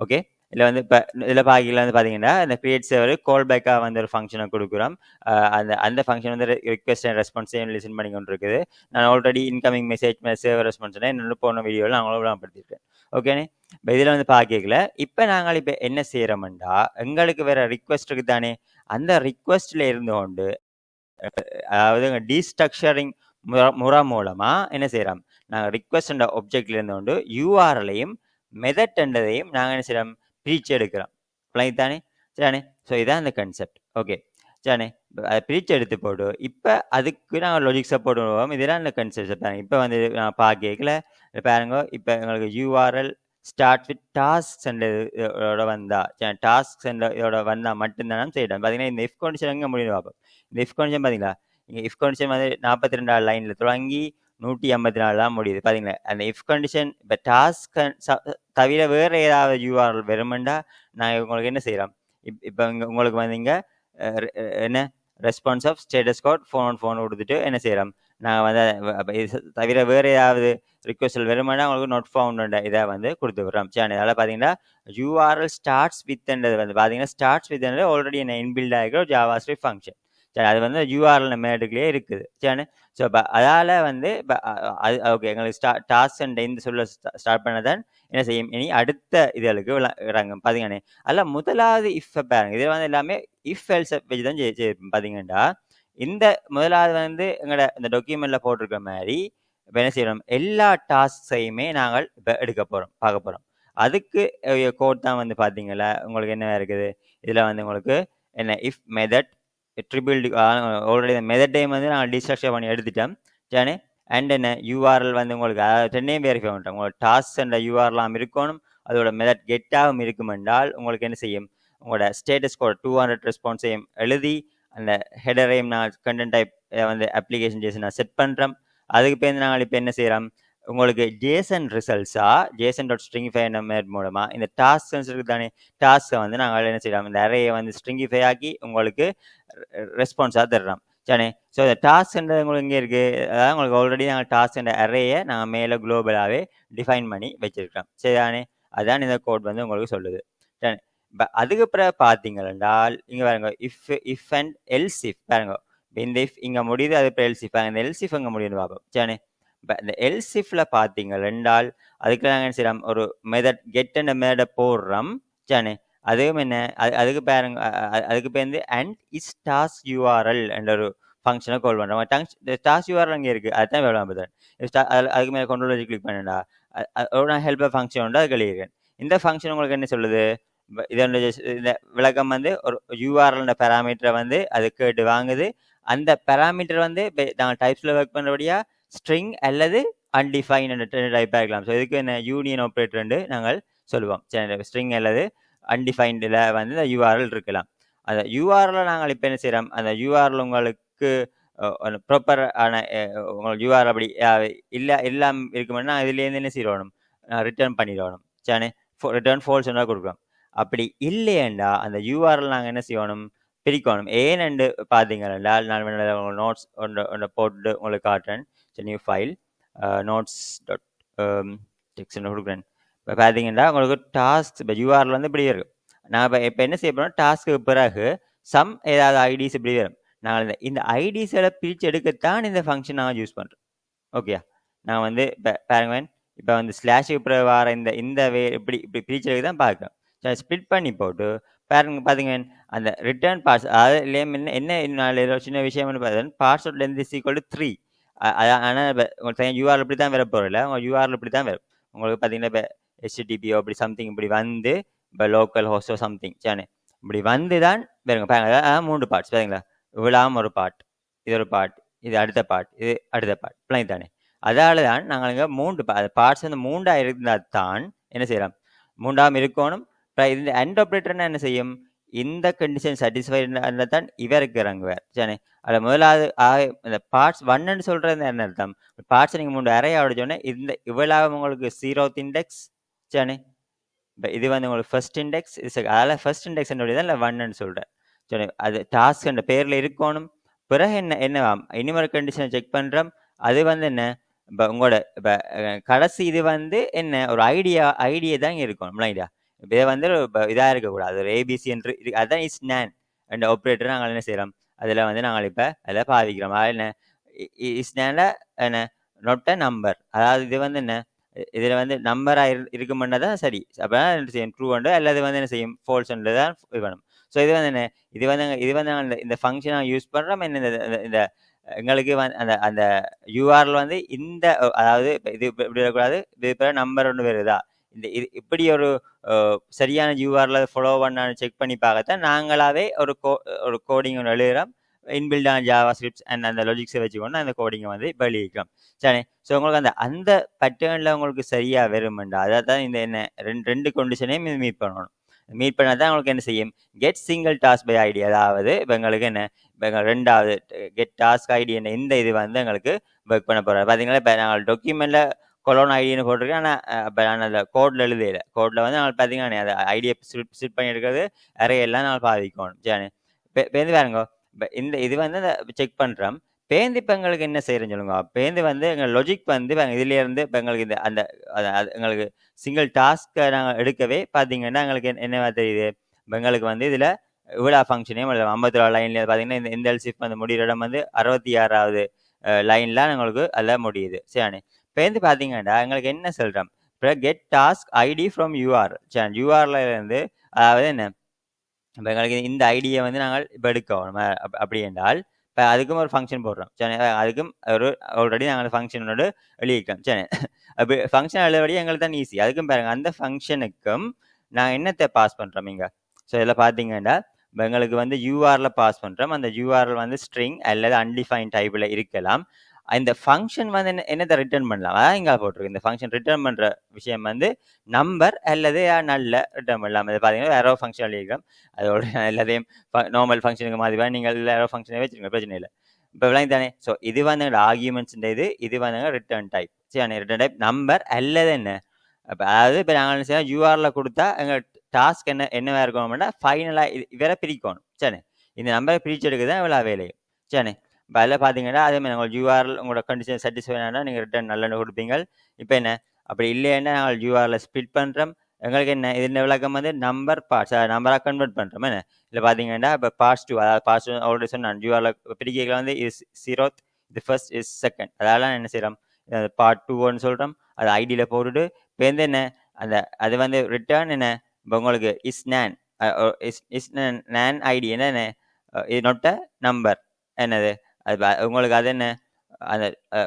ஓகே, இதில் வந்து இப்போ இதில் பாக்கியில் வந்து பார்த்தீங்கன்னா இந்த கிரியேட் சர்வர் கால் பேக்காக வந்து ஒரு ஃபங்க்ஷனை கொடுக்குறோம். அந்த ஃபங்க்ஷன் வந்து ரிக்வெஸ்ட் அண்ட் ரெஸ்பான்ஸையும் லிசன் பண்ணி கொண்டு இருக்குது. நான் ஆல்ரெடி இன்கமிங் மெசேஜ் சர்வர் ரெஸ்பான்ஸ்னா என்னோட போன வீடியோவில் நான் அவங்களும் படுத்திருக்கேன். ஓகேண்ணே. இப்போ இதில் வந்து பார்க்கல இப்போ நாங்கள் இப்போ என்ன செய்கிறோம்டா, எங்களுக்கு வேறு ரிக்வெஸ்ட் இருக்குது தானே, அந்த ரிக்வெஸ்ட்டில் இருந்து கொண்டு அதாவது டீஸ்ட்ரக்சரிங் முறை மூலமாக என்ன செய்கிறோம், நாங்கள் ரிக்வெஸ்ட் அண்ட் ஆப்ஜெக்ட்ல இருந்து கொண்டு யூஆர்எலையும் மெதட் என்றதையும் நாங்கள் என்ன செய்கிறோம், பிரித்து எடுக்கிறோம். தானே. சரிண்ணே. ஸோ இதான் அந்த கான்செப்ட். ஓகே, சரிண்ணே. அதை பிரித்து எடுத்து போட்டு இப்போ அதுக்கு நாங்கள் லாஜிக் சப்போர்ட் பண்ணுவோம். இதெல்லாம் அந்த கான்செப்ட் பாருங்க. இப்போ வந்து நான் பார்க்கல பாருங்க, இப்போ எங்களுக்கு யூஆர்எல் ஸ்டார்ட் வித் டாஸ்க் இதோட வந்தா டாஸ்க் இதோட வந்தால் மட்டும்தான் செய்யணும். பார்த்தீங்கன்னா இந்த இஃப் கண்டிஷன் எங்கே முடியும் பார்ப்போம். இந்த இஃப் கண்டிஷன் பார்த்தீங்களா, இங்கே இஃப் கண்டிஷன் வந்து 42 லைனில் தொடங்கி 154 தான் முடியுது. பார்த்தீங்களா, அந்த இஃப் கண்டிஷன் இப்போ டாஸ்க் தவிர வேறு ஏதாவது யூஆர்எல் வருமெண்டா நாங்கள் உங்களுக்கு என்ன செய்கிறோம், இப்போ இங்கே உங்களுக்கு வந்து இங்கே என்ன response of status code phone கொடுத்துட்டு என்ன செய்கிறோம், நாங்கள் வந்து தவிர வேறு ஏதாவது ரிக்வெஸ்ட் வருமானா உங்களுக்கு நோட் ஃபவுண்ட் இதை வந்து கொடுத்துக்கிறோம். சரி, அதனால் பார்த்தீங்கன்னா யூஆர்எல் ஸ்டார்ட்ஸ் வித்ன்றது வந்து பார்த்தீங்கன்னா ஸ்டார்ட்ஸ் வித்ன்றது ஆல்ரெடி என்ன இன்பில்ட் ஆகிற ஒரு ஜாவா ஸ்கிரிப்ட் ஃபங்க்ஷன். சரி, அது வந்து யூஆர்எல் மேட்டுக்குள்ளேயே இருக்குது. சரி, ஸோ இப்போ அதால் வந்து இப்போ அது ஓகே எங்களுக்கு டாஸ்க் அண்ட் இந்த சொல்ல ஸ்டார்ட் பண்ணதான் என்ன செய்யும், இனி அடுத்த இதுகளுக்கு இறங்கும். பார்த்தீங்கன்னே அதில் முதலாவது இஃப் பாருங்க, இதில் வந்து எல்லாமே இஃப் எல்ஸ் வச்சு தான் பார்த்தீங்கன்னா இந்த முதலாவது வந்து எங்களோட இந்த டாக்குமெண்ட்டில் போட்டிருக்க மாதிரி இப்போ என்ன செய்யணும், எல்லா டாஸ்கையுமே நாங்கள் இப்போ எடுக்க போகிறோம், பார்க்க போகிறோம். அதுக்கு கோட் தான் வந்து பார்த்தீங்களா உங்களுக்கு என்ன இருக்குது, இதில் வந்து உங்களுக்கு என்ன இஃப் மெதட் ட்ரிபிள் ஆல்ரெடி இந்த மெதட் டைம் வந்து நாங்கள் டிஸ்ட்ரக்சர் பண்ணி எடுத்துட்டோம். சரி, அண்ட் என்ன யூஆர்எல் வந்து உங்களுக்கு அதாவது ரெண்டையும் வெரிஃபை பண்ணிட்டோம். உங்களுக்கு டாஸ்க் அண்ட் யூஆர்எல்லாம் இருக்கணும், அதோட மெதட் கெட்டாகவும் இருக்கும் என்றால் உங்களுக்கு என்ன செய்யும், உங்களோட ஸ்டேட்டஸ் கோட் 200 ரெஸ்பான்ஸையும் எழுதி அந்த ஹெடரையும் நான் கண்டென்ட் டைப் வந்து அப்ளிகேஷன் ஜேசன் நான் செட் பண்ணுறோம். அதுக்கு பேருந்து நாங்கள் இப்போ என்ன செய்கிறோம், உங்களுக்கு ஜேசன் ரிசல்ட்ஸா ஜேசன் டாட் ஸ்ட்ரிங்கிஃபை மூலமா இந்த டாஸ்க் இருக்கு தானே, டாஸ்க்கை வந்து நாங்கள் என்ன செய்யலாம், இந்த அரேயை வந்து ஸ்ட்ரிங்கிஃபை ஆக்கி உங்களுக்கு ரெஸ்பான்ஸாக தர்றோம். சரி, ஸோ இந்த டாஸ்க்ன்றது உங்களுக்கு இங்கே இருக்கு. அதாவது உங்களுக்கு ஆல்ரெடி நாங்கள் டாஸ்க் என்ற அரேயை நாங்கள் மேலே குளோபலாகவே டிஃபைன் பண்ணி வச்சிருக்கோம். சரிதானே, அதான் இந்த கோட் வந்து உங்களுக்கு சொல்லுது. சரி, இப்போ அதுக்கு பிறகு பார்த்தீங்கள் இங்கே பாருங்க, இஃப் அண்ட் எல்ஸ் இஃப் பாருங்க. இந்த இஃப் இங்கே முடியுது, அது இப்போ எல்ஸ் இஃப், இந்த எல்ஸ் இஃப் இங்கே முடியுதுன்னு பார்ப்போம். சரி, இப்போ இந்த எல்ஸ் இஃப்ல பார்த்தீங்கள் என்றால் அதுக்கு நாங்கள் என்ன செய்யறோம், ஒரு மெதட் கெட் அண்ட் மெதடை போடுறோம். சரி, அதுவும் என்ன, அதுக்கு பாருங்க, அதுக்கு பேர் வந்து அண்ட் இஸ் டாஸ்க் யூஆர்எல் என்ற ஒரு ஃபங்க்ஷனை கால் பண்ணுறோம். டாஸ்க் யூஆர்எல் அங்கே இருக்குது, அதுதான் வேணும். அதுக்கு மேலே கொண்டு வச்சு கிளிக் பண்ணா ஒரு ஹெல்ப் ஃபங்க்ஷன் உண்டு, அது எழுதியிருக்கேன். இந்த ஃபங்க்ஷன் உங்களுக்கு என்ன சொல்லுது, இதனுடைய இந்த விளக்கம் வந்து ஒரு யூஆர்எல் பேராமீட்டரை வந்து அது கேட்டு வாங்குது. அந்த பேராமீட்டர் வந்து நாங்கள் டைப்ஸில் ஒர்க் பண்ணுறபடியா ஸ்ட்ரிங் அல்லது அன்டிஃபைன் டைப்பாக இருக்கலாம். ஸோ இதுக்கு என்ன யூனியன் ஆப்ரேட்டர் நாங்கள் சொல்லுவோம். சரி, ஸ்ட்ரிங் அல்லது அன்டிஃபைன்டில் வந்து இந்த யூஆர்எல் இருக்கலாம். அந்த யூஆர்எல் நாங்கள் இப்போ என்ன செய்கிறோம், அந்த யூஆர்எல் உங்களுக்கு ப்ராப்பர் ஆன உங்களுக்கு யூஆர் அப்படி இல்லாமல் இருக்குமென்னா இதுலேருந்து என்ன செய்யணும், ரிட்டர்ன் பண்ணிடணும். சரி, ரிட்டர்ன் ஃபால்ஸ் என்ன கொடுக்குறோம். அப்படி இல்லையேண்டா அந்த யூஆர்எல் நாங்கள் என்ன செய்யணும், பிரிக்கணும். ஏன்னு பார்த்தீங்கன்னா நான் நோட்ஸ் ஒன்று போட்டு உங்களுக்கு காட்டுறேன். New file notes dot text கொடுக்குறேன். இப்போ பார்த்தீங்கன்னா உங்களுக்கு டாஸ்க் இப்போ யூஆர்எல் வந்து இப்படி இருக்கும். நான் இப்போ என்ன செய்ய போகிறோம், டாஸ்க்கு பிறகு சம் ஏதாவது ஐடிஸ் இப்படி வரும். நாங்கள் இந்த ஐடிஸோட பிரித்து எடுக்கத்தான் இந்த ஃபங்க்ஷன் நாங்கள் யூஸ் பண்ணுறோம். ஓகே, நான் வந்து இப்போ பாருங்க, இப்போ வந்து ஸ்லாஷுக்கு பிறகு வர இந்த வே இப்படி பிரித்து எடுக்க தான் பார்க்குறோம். சரி, ஸ்ப்ளிட் பண்ணி போட்டு பாருங்க, பார்த்தீங்க அந்த ரிட்டர்ன் பார்ட்ஸ், அதாவது என்ன சின்ன விஷயம்னு பார்த்தீங்கன்னா parts length is equal to 3. ஆனால் இப்போ உங்களுக்கு யூஆர் இப்படி தான் வர போகிறதில்ல, உங்கள் யூஆர் இப்படி தான் வரும். உங்களுக்கு பார்த்தீங்கன்னா இப்போ HTTPO அப்படி சம்திங் இப்படி வந்து இப்போ லோக்கல் ஹோஸ்டோ சம்திங். சரி, இப்படி வந்து தான் பாருங்க பாருங்க, 3 பார்ட்ஸ் பார்த்தீங்களா, இவ்வளவு ஒரு பார்ட், இது ஒரு பார்ட், இது அடுத்த பார்ட், இது அடுத்த பார்ட், பிள்ளைங்க தானே. அதால தான் நாங்கள் இங்கே 3 பார்ட்ஸ் வந்து 3ஆக இருந்தால் தான் என்ன செய்யலாம், 3ஆம் இருக்கணும். இந்த அண்ட் ஆப்ரேட்டர்னா என்ன செய்யும், இந்த கண்டிஷன் சாட்டிஸ்ஃபை இருந்தால் தான் இவருக்கு இறங்குவார். சரி, அதில் முதலாவது இந்த பார்ட்ஸ் 1ன்னு சொல்கிறது என்ன அர்த்தம், பார்ட்ஸ் நீங்கள் 3 அறையா உடைச்சோடனே இந்த இவ்வளவு உங்களுக்கு 0th இண்டெக்ஸ். சரி, இப்போ இது வந்து உங்களுக்கு ஃபர்ஸ்ட் இண்டெக்ஸ், அதில் ஃபர்ஸ்ட் இண்டெக்ஸ் என்னுடைய தான் இல்லை 1ன்னு சொல்கிறேன். சரி, அது டாஸ்க் என்ற பேரில் இருக்கணும். பிறகு என்னவாம், இனிமொரு கண்டிஷனை செக் பண்ணுறோம். அது வந்து என்ன, இப்போ உங்களோட இப்போ கடைசி இது வந்து என்ன, ஒரு ஐடியா தான் இருக்கணும். ஐடியா இதை வந்து இதாக இருக்கக்கூடாது, ஒரு ஏபிசி என்று அதுதான் இஸ் நேன் என்ற ஆப்ரேட்டர் நாங்கள் என்ன செய்கிறோம், அதில் வந்து நாங்கள் இப்போ அதில் பாவிக்கிறோம். அது என்ன இஸ் நேனில் என்ன நொட்ட நம்பர், அதாவது இது வந்து என்ன, இதில் வந்து நம்பராக இருக்குமென்னா தான் சரி. அப்போ என்ன செய்யும், ட்ரூ அண்டு அல்லது வந்து என்ன செய்யும், ஃபால்ஸ்ன்றது தான் இது வேணும். ஸோ இது வந்து என்ன, இது வந்து நாங்கள் இந்த ஃபங்க்ஷன் நாங்கள் யூஸ் பண்ணுறோம். இந்த எங்களுக்கு அந்த அந்த யூஆர்எல் வந்து இந்த, அதாவது இது இப்படி வரக்கூடாது, இது இப்போ நம்பர் ஒன்று வருதா, இந்த இது இப்படி ஒரு சரியான யூஆர்எல் ஃபாலோ பண்ணான்னு செக் பண்ணி பார்க்கத்தான் நாங்களாவே ஒரு கோடிங் ஒன்று எழுதுகிறோம். இன்பில்டான ஜாவா ஸ்கிரிப்ட்ஸ் அண்ட் அந்த லாஜிக்ஸை வச்சுக்கொண்டு அந்த கோடிங்கை வந்து வெளியிக்கிறோம். சரி, ஸோ உங்களுக்கு அந்த பேட்டர்னில் உங்களுக்கு சரியாக வருமெண்டா, அதாவது தான் இந்த என்ன ரெண்டு கண்டிஷனையும் இது மீட் பண்ணணும். மீட் பண்ணால் தான் உங்களுக்கு என்ன செய்யும், get single task by ID, அதாவது இப்போ எங்களுக்கு என்ன, இப்போ ரெண்டாவது கெட் டாஸ்க் ஐடி என்ன இந்த இது வந்து எங்களுக்கு ஒர்க் பண்ண போகிறோம். பார்த்தீங்களா, இப்போ நாங்கள் டாக்குமெண்ட்டில் கொலோன் ஐடின்னு போட்டிருக்கேன். ஆனால் இப்போ நான் அந்த கோடில் எழுதையில, கோடில் வந்து நாங்கள் பார்த்தீங்கன்னா அந்த ஐடியை ஸ்பிட் பண்ணி எடுக்கிறது அறையெல்லாம் நாங்கள் பாதிக்கணும். சரி, பேருந்து பாருங்க, இப்போ இது வந்து செக் பண்ணுறோம். பேருந்து இப்போ எங்களுக்கு என்ன செய்யறேன்னு சொல்லுங்க. பேருந்து வந்து எங்கள் லொஜிக் வந்து இதுலேருந்து இப்போ எங்களுக்கு இந்த அந்த எங்களுக்கு சிங்கிள் டாஸ்க்கை நாங்கள் எடுக்கவே பார்த்தீங்கன்னா எங்களுக்கு என்னவா தெரியுது, இப்போ எங்களுக்கு வந்து இதில் இவ்வளோ ஃபங்க்ஷனையும் 54 லைன்ல பார்த்தீங்கன்னா இந்த எல்சிஃப் வந்து முடிகிற இடம் வந்து 66வது லைன்லாம் எங்களுக்கு அதில் முடியுது. சரி, பேருந்து பார்த்தீங்கன்னா எங்களுக்கு என்ன சொல்கிறோம், இப்போ get task ID from URL. சரி, யூஆர்லேருந்து அதாவது என்ன, இப்போ எங்களுக்கு இந்த ஐடியை வந்து நாங்கள் இப்போ எடுக்கணும். அப்படி என்றால் இப்போ அதுக்கும் ஒரு ஃபங்க்ஷன் போடுறோம். சரி, அதுக்கும் ஒரு ஆல்ரெடி நாங்கள் ஃபங்க்ஷனோட எழுதிக்கிறோம். சரி, அப்போ ஃபங்க்ஷன் எழுதபடி எங்களுக்கு தான் ஈஸி. அதுக்கும் பாருங்க, அந்த ஃபங்க்ஷனுக்கும் நாங்கள் என்னத்தை பாஸ் பண்ணுறோம் இங்கே. ஸோ இதில் பார்த்தீங்கன்னா இப்போ எங்களுக்கு வந்து யூஆரில் பாஸ் பண்ணுறோம். அந்த யூஆர்எல் வந்து ஸ்ட்ரிங் அல்லது அன்டிஃபைன் டைப்பில் இருக்கலாம். இந்த ஃபங்க்ஷன் வந்து என்னத்தை ரிட்டர்ன் பண்ணலாம், அதான் இங்கே போட்டிருக்கு. இந்த ஃபங்க்ஷன் ரிட்டர்ன் பண்ணுற விஷயம் வந்து நம்பர் அல்லது நல்ல ரிட்டர்ன் பண்ணலாம். அது பார்த்தீங்கன்னா வேற ஃபங்க்ஷன் எழுதிக்கிறோம். அதோட எல்லாத்தையும் நார்மல் ஃபங்க்ஷனுக்கு மாதிரி நீங்கள் வேற ஃபங்க்ஷனை வச்சுருங்க, பிரச்சனை இல்லை. இப்போ விளங்கி தானே. ஸோ இது வந்து எங்களோட ஆர்கியூமெண்ட்ஸ் இது வந்து ரிட்டர்ன் டைப். சரியான ரிட்டர்ன் டைப் நம்பர் அல்லது என்ன அப்போ அதாவது இப்போ நாங்கள் என்ன செய்யணும் யூஆரில் கொடுத்தா எங்கள் டாஸ்க் என்னவா இருக்கணும்னா ஃபைனலாக இவரை பிரிக்கணும் சரி இந்த நம்பரை பிரித்து எடுக்க தான் இவ்வளோ வேலையும் சரி இப்போ அதில் பார்த்தீங்கன்னா அதே மாதிரி உங்களுக்கு யூஆரில் உங்களோட கண்டிஷன் சாட்டிஸ்ஃபை ஆனால் நீங்கள் ரிட்டர்ன் நல்லெண்ணு கொடுப்பீங்க இப்போ என்ன அப்படி இல்லைன்னா நாங்கள் யூஆரில் ஸ்பிட் பண்ணுறோம் எங்களுக்கு என்ன இந்த விளக்கம் வந்து நம்பர் பார்ட்ஸ் நம்பராக கன்வெர்ட் பண்ணுறோம் என்ன இல்லை பார்த்தீங்கன்னா இப்போ பார்ட்ஸ் 2 அதாவது பார்ட்ஸ் ஆல்ரெடி சொன்னான் யூஆரில் பிரிக்கைகள் வந்து இஸ் 0th இது ஃபர்ஸ்ட் இஸ் செகண்ட் அதெல்லாம் என்ன செய்கிறோம் பார்ட் 2 சொல்கிறோம் அது ஐடியில் போட்டுட்டு இப்போ வந்து என்ன அந்த அது வந்து ரிட்டர்ன் என்ன இப்போ உங்களுக்கு இஸ் நேன் ஐடி என்ன இது நொட்ட நம்பர் என்னது அது உங்களுக்கு அது என்ன அந்த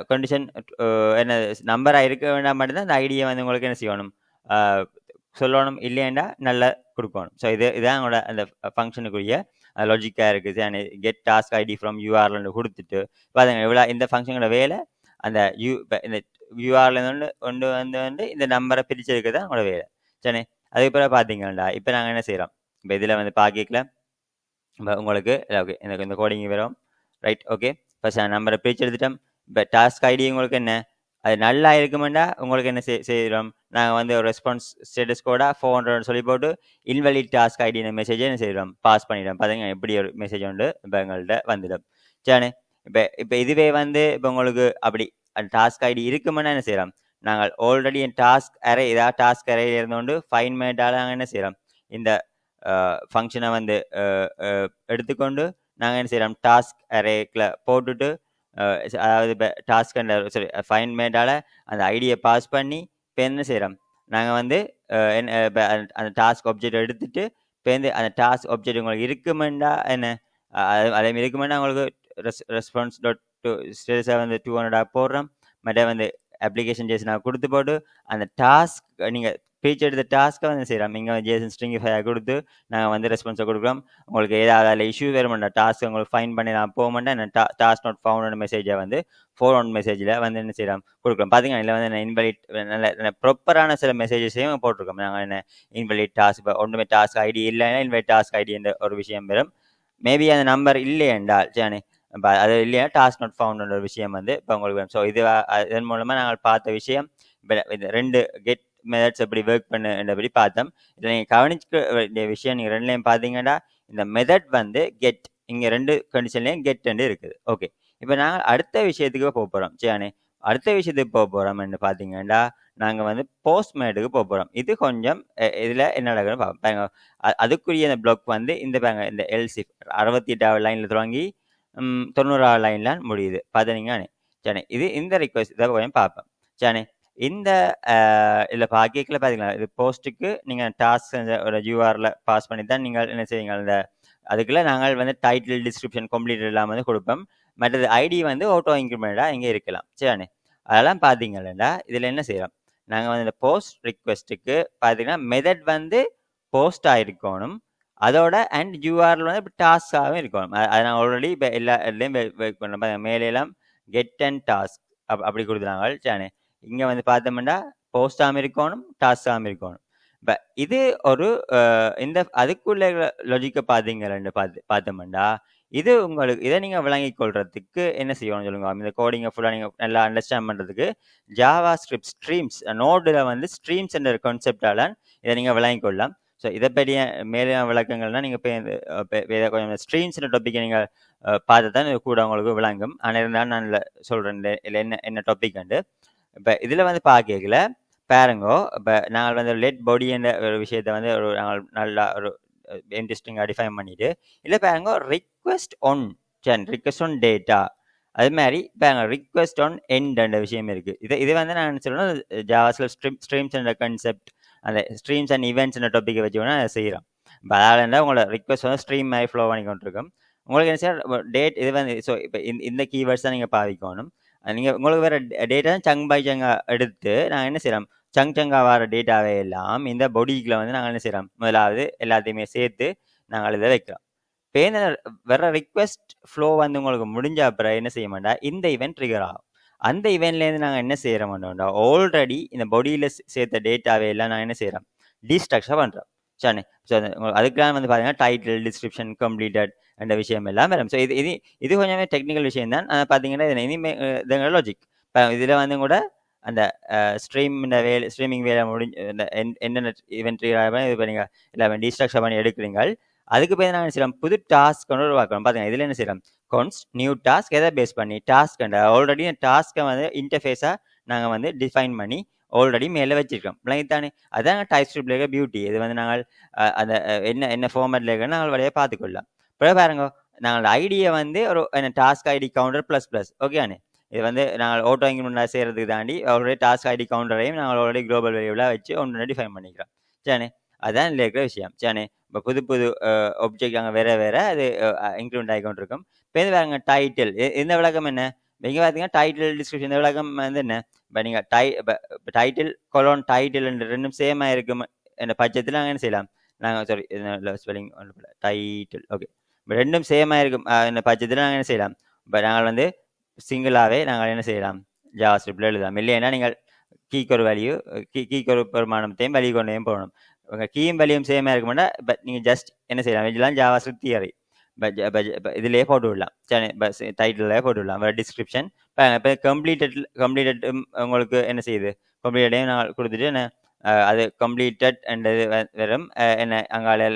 கண்டிஷன் என்ன நம்பராக இருக்க வேண்டாம் மட்டும்தான் அந்த ஐடியை வந்து உங்களுக்கு என்ன செய்யணும் சொல்லணும் இல்லையாண்டா நல்லா கொடுக்கணும் ஸோ இதான் உங்களோட அந்த ஃபங்க்ஷனுக்குரிய லாஜிக்காக இருக்குது கெட் டாஸ்க் ஐடி ஃப்ரம் யூஆர்லேருந்து கொடுத்துட்டு பாருங்க எவ்வளோ இந்த ஃபங்க்ஷனோட வேலை அந்த இந்த யூஆர்லேருந்து கொண்டு வந்து இந்த நம்பரை பிரிச்செடுக்க தான் உங்களோட வேலை சரி அதுக்கப்புறம் பார்த்தீங்கள்டா இப்போ நாங்கள் என்ன செய்கிறோம் இப்போ இதில் வந்து பார்க்கல இப்போ உங்களுக்கு ஓகே எனக்கு இந்த கோடிங் வரும் ரைட் ஓகே ஃபர்ஸ்ட் நம்பரை பிரித்து எடுத்துட்டோம் இப்போ டாஸ்க் ஐடி உங்களுக்கு என்ன அது நல்லா இருக்குமெண்டா உங்களுக்கு என்ன செய்கிறோம் நாங்கள் வந்து ஒரு ரெஸ்பான்ஸ் ஸ்டேட்டஸ் கோடா 400 சொல்லி போட்டு இன்வெலிட் டாஸ்க் ஐடின மெசேஜை என்ன செய்கிறோம் பாஸ் பண்ணிவிடும் பார்த்தீங்கன்னா எப்படி ஒரு மெசேஜ் உண்டு இப்போ எங்கள்கிட்ட வந்துடும் சரி இப்போ இதுவே வந்து இப்போ உங்களுக்கு அப்படி அந்த டாஸ்க் ஐடி இருக்குமென்னா என்ன செய்கிறோம் நாங்கள் ஆல்ரெடி என் டாஸ்க் அரே ஏதாவது டாஸ்க் அரே இருந்தோண்டு ஃபைன் மேட்டால் நாங்கள் என்ன செய்கிறோம் இந்த ஃபங்க்ஷனை வந்து எடுத்துக்கொண்டு நாங்கள் என்ன செய்கிறோம் டாஸ்க் அரேக்கில் போட்டுட்டு அதாவது இப்போ டாஸ்க் சாரி ஃபைன் மேட்டால் அந்த ஐடியை பாஸ் பண்ணி இப்போ என்ன செய்கிறோம் நாங்கள் வந்து இப்போ அந்த டாஸ்க் ஆப்ஜெக்ட் எடுத்துட்டு இப்போ வந்து அந்த டாஸ்க் ஆப்ஜெக்ட் உங்களுக்கு இருக்குமெண்டா என்ன அதேமாதிரி இருக்குமெண்டா உங்களுக்கு ரெஸ்பான்ஸ் டாட் ஸ்டேட்டஸை வந்து 200 போடுறோம் மற்ற வந்து அப்ளிகேஷன் ஜேசன் கொடுத்து போட்டு அந்த டாஸ்க் நீங்கள் பிரித்து எடுத்த டாஸ்க்கை வந்து செய்கிறோம் இங்கே ஜேசன் ஸ்ட்ரிங்கிஃபையாக கொடுத்து நாங்கள் வந்து ரெஸ்பான்ஸை கொடுக்குறோம் உங்களுக்கு ஏதாவது அதில் இஷ்யூ வேறுமாட்டா டாஸ்க் உங்களுக்கு ஃபைன் பண்ணி நான் போக மாட்டேன் டாஸ்க் நாட் ஃபவுண்ட் மெசேஜை வந்து 4 மெசேஜில் வந்து என்ன செய்கிறோம் கொடுக்குறோம் பார்த்தீங்கன்னா இதில் வந்து இன்வெலிட் நல்ல ப்ராப்பரான சில மெசேஜஸையும் போட்டிருக்கோம் நாங்கள் என்ன இன்வெலிட் டாஸ்க் இப்போ ஒன்றுமே டாஸ்க் ஐடி இல்லைன்னா இன்வெலிட் டாஸ்க் ஐடி என்ற ஒரு விஷயம் வரும் மேபி அந்த நம்பர் இல்லை என்றால் சரி இப்போ அது இல்லையா டாஸ்க் நாட் ஃபவுண்ட் ஒரு விஷயம் வந்து இப்போ உங்களுக்கு வேணும் ஸோ இதன் மூலமாக நாங்கள் பார்த்த விஷயம் இப்போ இந்த 2 கெட் மெத்தட்ஸ் எப்படி ஒர்க் பண்ணுன்றபடி பார்த்தோம் இதில் நீங்கள் கவனிக்க வேண்டிய விஷயம் நீங்கள் ரெண்டுலேயும் பார்த்தீங்கன்னா இந்த மெத்தட் வந்து கெட் இங்கே 2 கண்டிஷன்லேயும் கெட் இருக்குது ஓகே இப்போ நாங்கள் அடுத்த விஷயத்துக்கு போக போகிறோம் சரி அடுத்த விஷயத்துக்கு போக போகிறோம்னு பார்த்தீங்கன்னா நாங்கள் வந்து போஸ்ட் மேட்டுக்கு போக போகிறோம் இது கொஞ்சம் இதில் என்ன நடக்குதுன்னு பார்ப்போம் அதுக்குரிய இந்த பிளாக் வந்து இந்த எல்சி 68வது லைனில் தொடங்கி 90வது லைன்லாம் முடியுது பார்த்தீங்கன்னா சரி இது இந்த ரிக்வெஸ்ட் இதை கொஞ்சம் பார்ப்போம் சரி இந்த இதில் பார்க்கல பார்த்தீங்களா இது போஸ்ட்டுக்கு நீங்கள் டாஸ்க் ஒரு யூஆரில் பாஸ் பண்ணி தான் நீங்கள் என்ன செய்வீங்க அந்த அதுக்குள்ளே நாங்கள் வந்து டைட்டில் டிஸ்கிரிப்ஷன் கம்ப்ளீட் இல்லாமல் வந்து கொடுப்போம் மற்றது ஐடி வந்து ஆட்டோ இன்க்ரிமெண்ட்டாக இங்கே இருக்கலாம் சரி அதெல்லாம் பார்த்தீங்கன்னா இதில் என்ன செய்கிறோம் நாங்கள் வந்து இந்த போஸ்ட் ரிக்வெஸ்ட்டுக்கு பார்த்தீங்கன்னா மெத்தட் வந்து போஸ்ட் ஆகிருக்கணும் அதோட அண்ட் யூஆரில் வந்து இப்போ டாஸ்க்காகவும் இருக்கணும் அதை நான் ஆல்ரெடி இப்போ எல்லா இடத்துலையும் ஒர்க் பண்ணுறோம் மேலெல்லாம் கெட் அண்ட் டாஸ்க் அப்படி கொடுத்துறாங்க சரி இங்கே வந்து பார்த்தோம்னா போஸ்டாகவும் இருக்கணும் டாஸ்காகவும் இருக்கணும் இப்போ இது ஒரு இந்த அதுக்குள்ள லாஜிக்கை பார்த்தீங்க பார்த்தோம்னா இது உங்களுக்கு இதை நீங்கள் விளங்கி கொள்றதுக்கு என்ன செய்யணும் சொல்லுங்க இந்த கோடிங்கை ஃபுல்லாக நீங்கள் நல்லா அண்டர்ஸ்டாண்ட் பண்ணுறதுக்கு ஜாவா ஸ்கிரிப்ட் ஸ்ட்ரீம்ஸ் நோடில் வந்து ஸ்ட்ரீம்ஸ் என்ற கான்செப்டால இதை நீங்கள் விளங்கி கொள்ளலாம் ஸோ இதை பெரிய மேலே விளக்கங்கள்னால் நீங்கள் இப்போ கொஞ்சம் ஸ்ட்ரீம்ஸ் டாப்பிக்கை நீங்கள் பார்த்து தான் கூட உங்களுக்கு விளங்கும் ஆனால் இருந்தாலும் நான் சொல்கிறேன் இல்லை என்ன டாபிக்ண்டு இப்போ இதில் வந்து பார்க்கல பாருங்கோ இப்போ நாங்கள் வந்து லெட் பாடி என்ற ஒரு விஷயத்தை வந்து ஒரு நாங்கள் நல்லா ஒரு இன்ட்ரெஸ்டிங்காக டிஃபைன் பண்ணிவிட்டு இல்லை பாருங்க ரிக்வெஸ்ட் ஆன் டேட்டா அது மாதிரி இப்போ ரிக்வெஸ்ட் ஆன் எண்ட் விஷயம் இருக்குது இது வந்து நான் சொல்லணும் ஜாவாஸில் ஸ்ட்ரீம்ஸ் என்ற கான்செப்ட் அந்த ஸ்ட்ரீம்ஸ் அண்ட் ஈவெண்ட்ஸ் என்ற டாப்பிக்கை வச்சுக்கோன்னா அதை செய்கிறோம் இப்போ அதால் இருந்தால் உங்களோட ரிக்வெஸ்ட் வந்து ஸ்ட்ரீம் மாதிரி ஃப்ளோ பண்ணி கொண்டிருக்கும் உங்களுக்கு என்ன சார் டேட் இது வந்து ஸோ இப்போ இந்த கீவேர்ட்ஸ் தான் நீங்கள் பாவிக்கணும் நீங்கள் உங்களுக்கு வேறு டேட்டா சங் பை சங்காக எடுத்து நாங்கள் என்ன செய்கிறோம் சங்காக வர டேட்டாவே எல்லாம் இந்த பொடிக்கில் வந்து நாங்கள் என்ன செய்கிறோம் முதலாவது எல்லாத்தையுமே சேர்த்து நாங்கள் இதை வைக்கிறோம் இப்போ இந்த வேறு ரிக்வெஸ்ட் ஃப்ளோ வந்து உங்களுக்கு முடிஞ்ச அப்புறம் என்ன செய்ய மாட்டோம் இந்த ஈவெண்ட் ட்ரிகர் ஆகும் அந்த ஈவெண்ட்லேருந்து நாங்கள் என்ன செய்கிற மாட்டோம்டா ஆல்ரெடி இந்த பொடியில் சேர்த்த டேட்டாவே எல்லாம் நாங்கள் என்ன செய்கிறோம் டீஸ்ட்ரக்சர் பண்ணுறோம் சரி ஸோ அதுக்கெல்லாம் வந்து பார்த்தீங்கன்னா டைட்டில் டிஸ்கிரிப்ஷன் கம்ப்ளீட்டட் அந்த விஷயம் எல்லாம் வரும் ஸோ இது கொஞ்சமே டெக்னிக்கல் விஷயம் தான் பார்த்தீங்கன்னா இதில் இனிமேல் லாஜிக் இப்போ இதில் வந்து கூட அந்த ஸ்ட்ரீமிங் வேலை முடிஞ்சு என்னென்ன ஈவெண்ட் இது பண்ணீங்க எல்லாமே டீஸ்ட்ரக்ஷன் பண்ணி எடுக்கிறீங்க. அதுக்கு பேர் நாங்கள் செய்யலாம் புது டாஸ்க் கொண்டு உருவாக்கணும். பார்த்தீங்கன்னா இதில் என்ன செய்யலாம் கான்ஸ்ட் நியூ டாஸ்க் எதை பேஸ் பண்ணி டாஸ்க் ஆல்ரெடி டாஸ்க்கை வந்து இன்டர்ஃபேஸாக நாங்கள் வந்து டிஃபைன் பண்ணி ஆல்ரெடி மேலே வச்சிருக்கோம். தானே அதான் டைப் ஸ்கிரிப்ட்ல இருக்க பியூட்டி. இது வந்து நாங்கள் அந்த என்ன ஃபார்மேட்ல இருக்குன்னு நாங்கள் வழியாக பார்த்துக்கொள்ளலாம். இப்போ பாருங்க நாங்கள் ஐடியை வந்து ஒரு task ID counter plus plus ஓகேண்ணே. இது வந்து நாங்கள் ஆட்டோ இன்க்ரிமெண்ட் செய்கிறதுக்கு தாண்டி ஆல்ரெடி டாஸ்க் ஐடி கவுண்டரையும் நாங்கள் ஆல்ரெடி குளோபல் வேரியபிளாக வச்சு ஒன்று டிஃபைன் பண்ணிக்கிறோம். சரிண்ணே அதான் இதில் இருக்கிற விஷயம். சரிண்ணே இப்போ புது புது ஒப்ஜெக்ட் அங்கே வேற வேற அது இன்க்ரிமெண்ட் ஆகி கொண்டு இருக்கும். இப்போ இது பாருங்க டைட்டில் இந்த விளக்கம் என்ன நீங்கள் பார்த்தீங்கன்னா டைட்டில் டிஸ்கிரிப்ஷன் இந்த விளக்கம் வந்து என்ன இப்போ நீங்கள் டைட்டில் கொலோன் டைட்டில் ரெண்டும் சேமாக இருக்கும் என்ற பட்சத்தில் நாங்கள் என்ன செய்யலாம் நாங்கள் சாரி ஸ்பெல்லிங் டைட்டில் ஓகே இப்போ ரெண்டும் சேமாக இருக்கும் இந்த பட்சத்தில் நாங்கள் என்ன செய்யலாம் இப்போ நாங்கள் வந்து சிங்கிளாகவே நாங்கள் என்ன செய்யலாம் ஜாவா ஸ்கிரிப்டில் எழுதலாம். இல்லைன்னா நீங்கள் கீக்கு ஒரு வேல்யூ கீக்கு ஒரு பெருமானத்தையும் வேல்யூ கொண்டையும் போகணும். உங்கள் கீயும் வேல்யூம் சேமாக இருக்க மாட்டா பட் நீங்கள் ஜஸ்ட் என்ன செய்யலாம் இதெல்லாம் ஜாவா ஸ்கிரிப்ட் தியரி இதிலே போட்டு விடலாம். சரி டைட்டிலே போட்டு விடலாம். டிஸ்கிரிப்ஷன் இப்போ கம்ப்ளீட்டட் உங்களுக்கு என்ன செய்யுது கம்ப்ளீட்டடையும் நான் கொடுத்துட்டு என்ன அது கம்ப்ளீட்டட் அண்ட் இது வெறும் என்ன அங்கால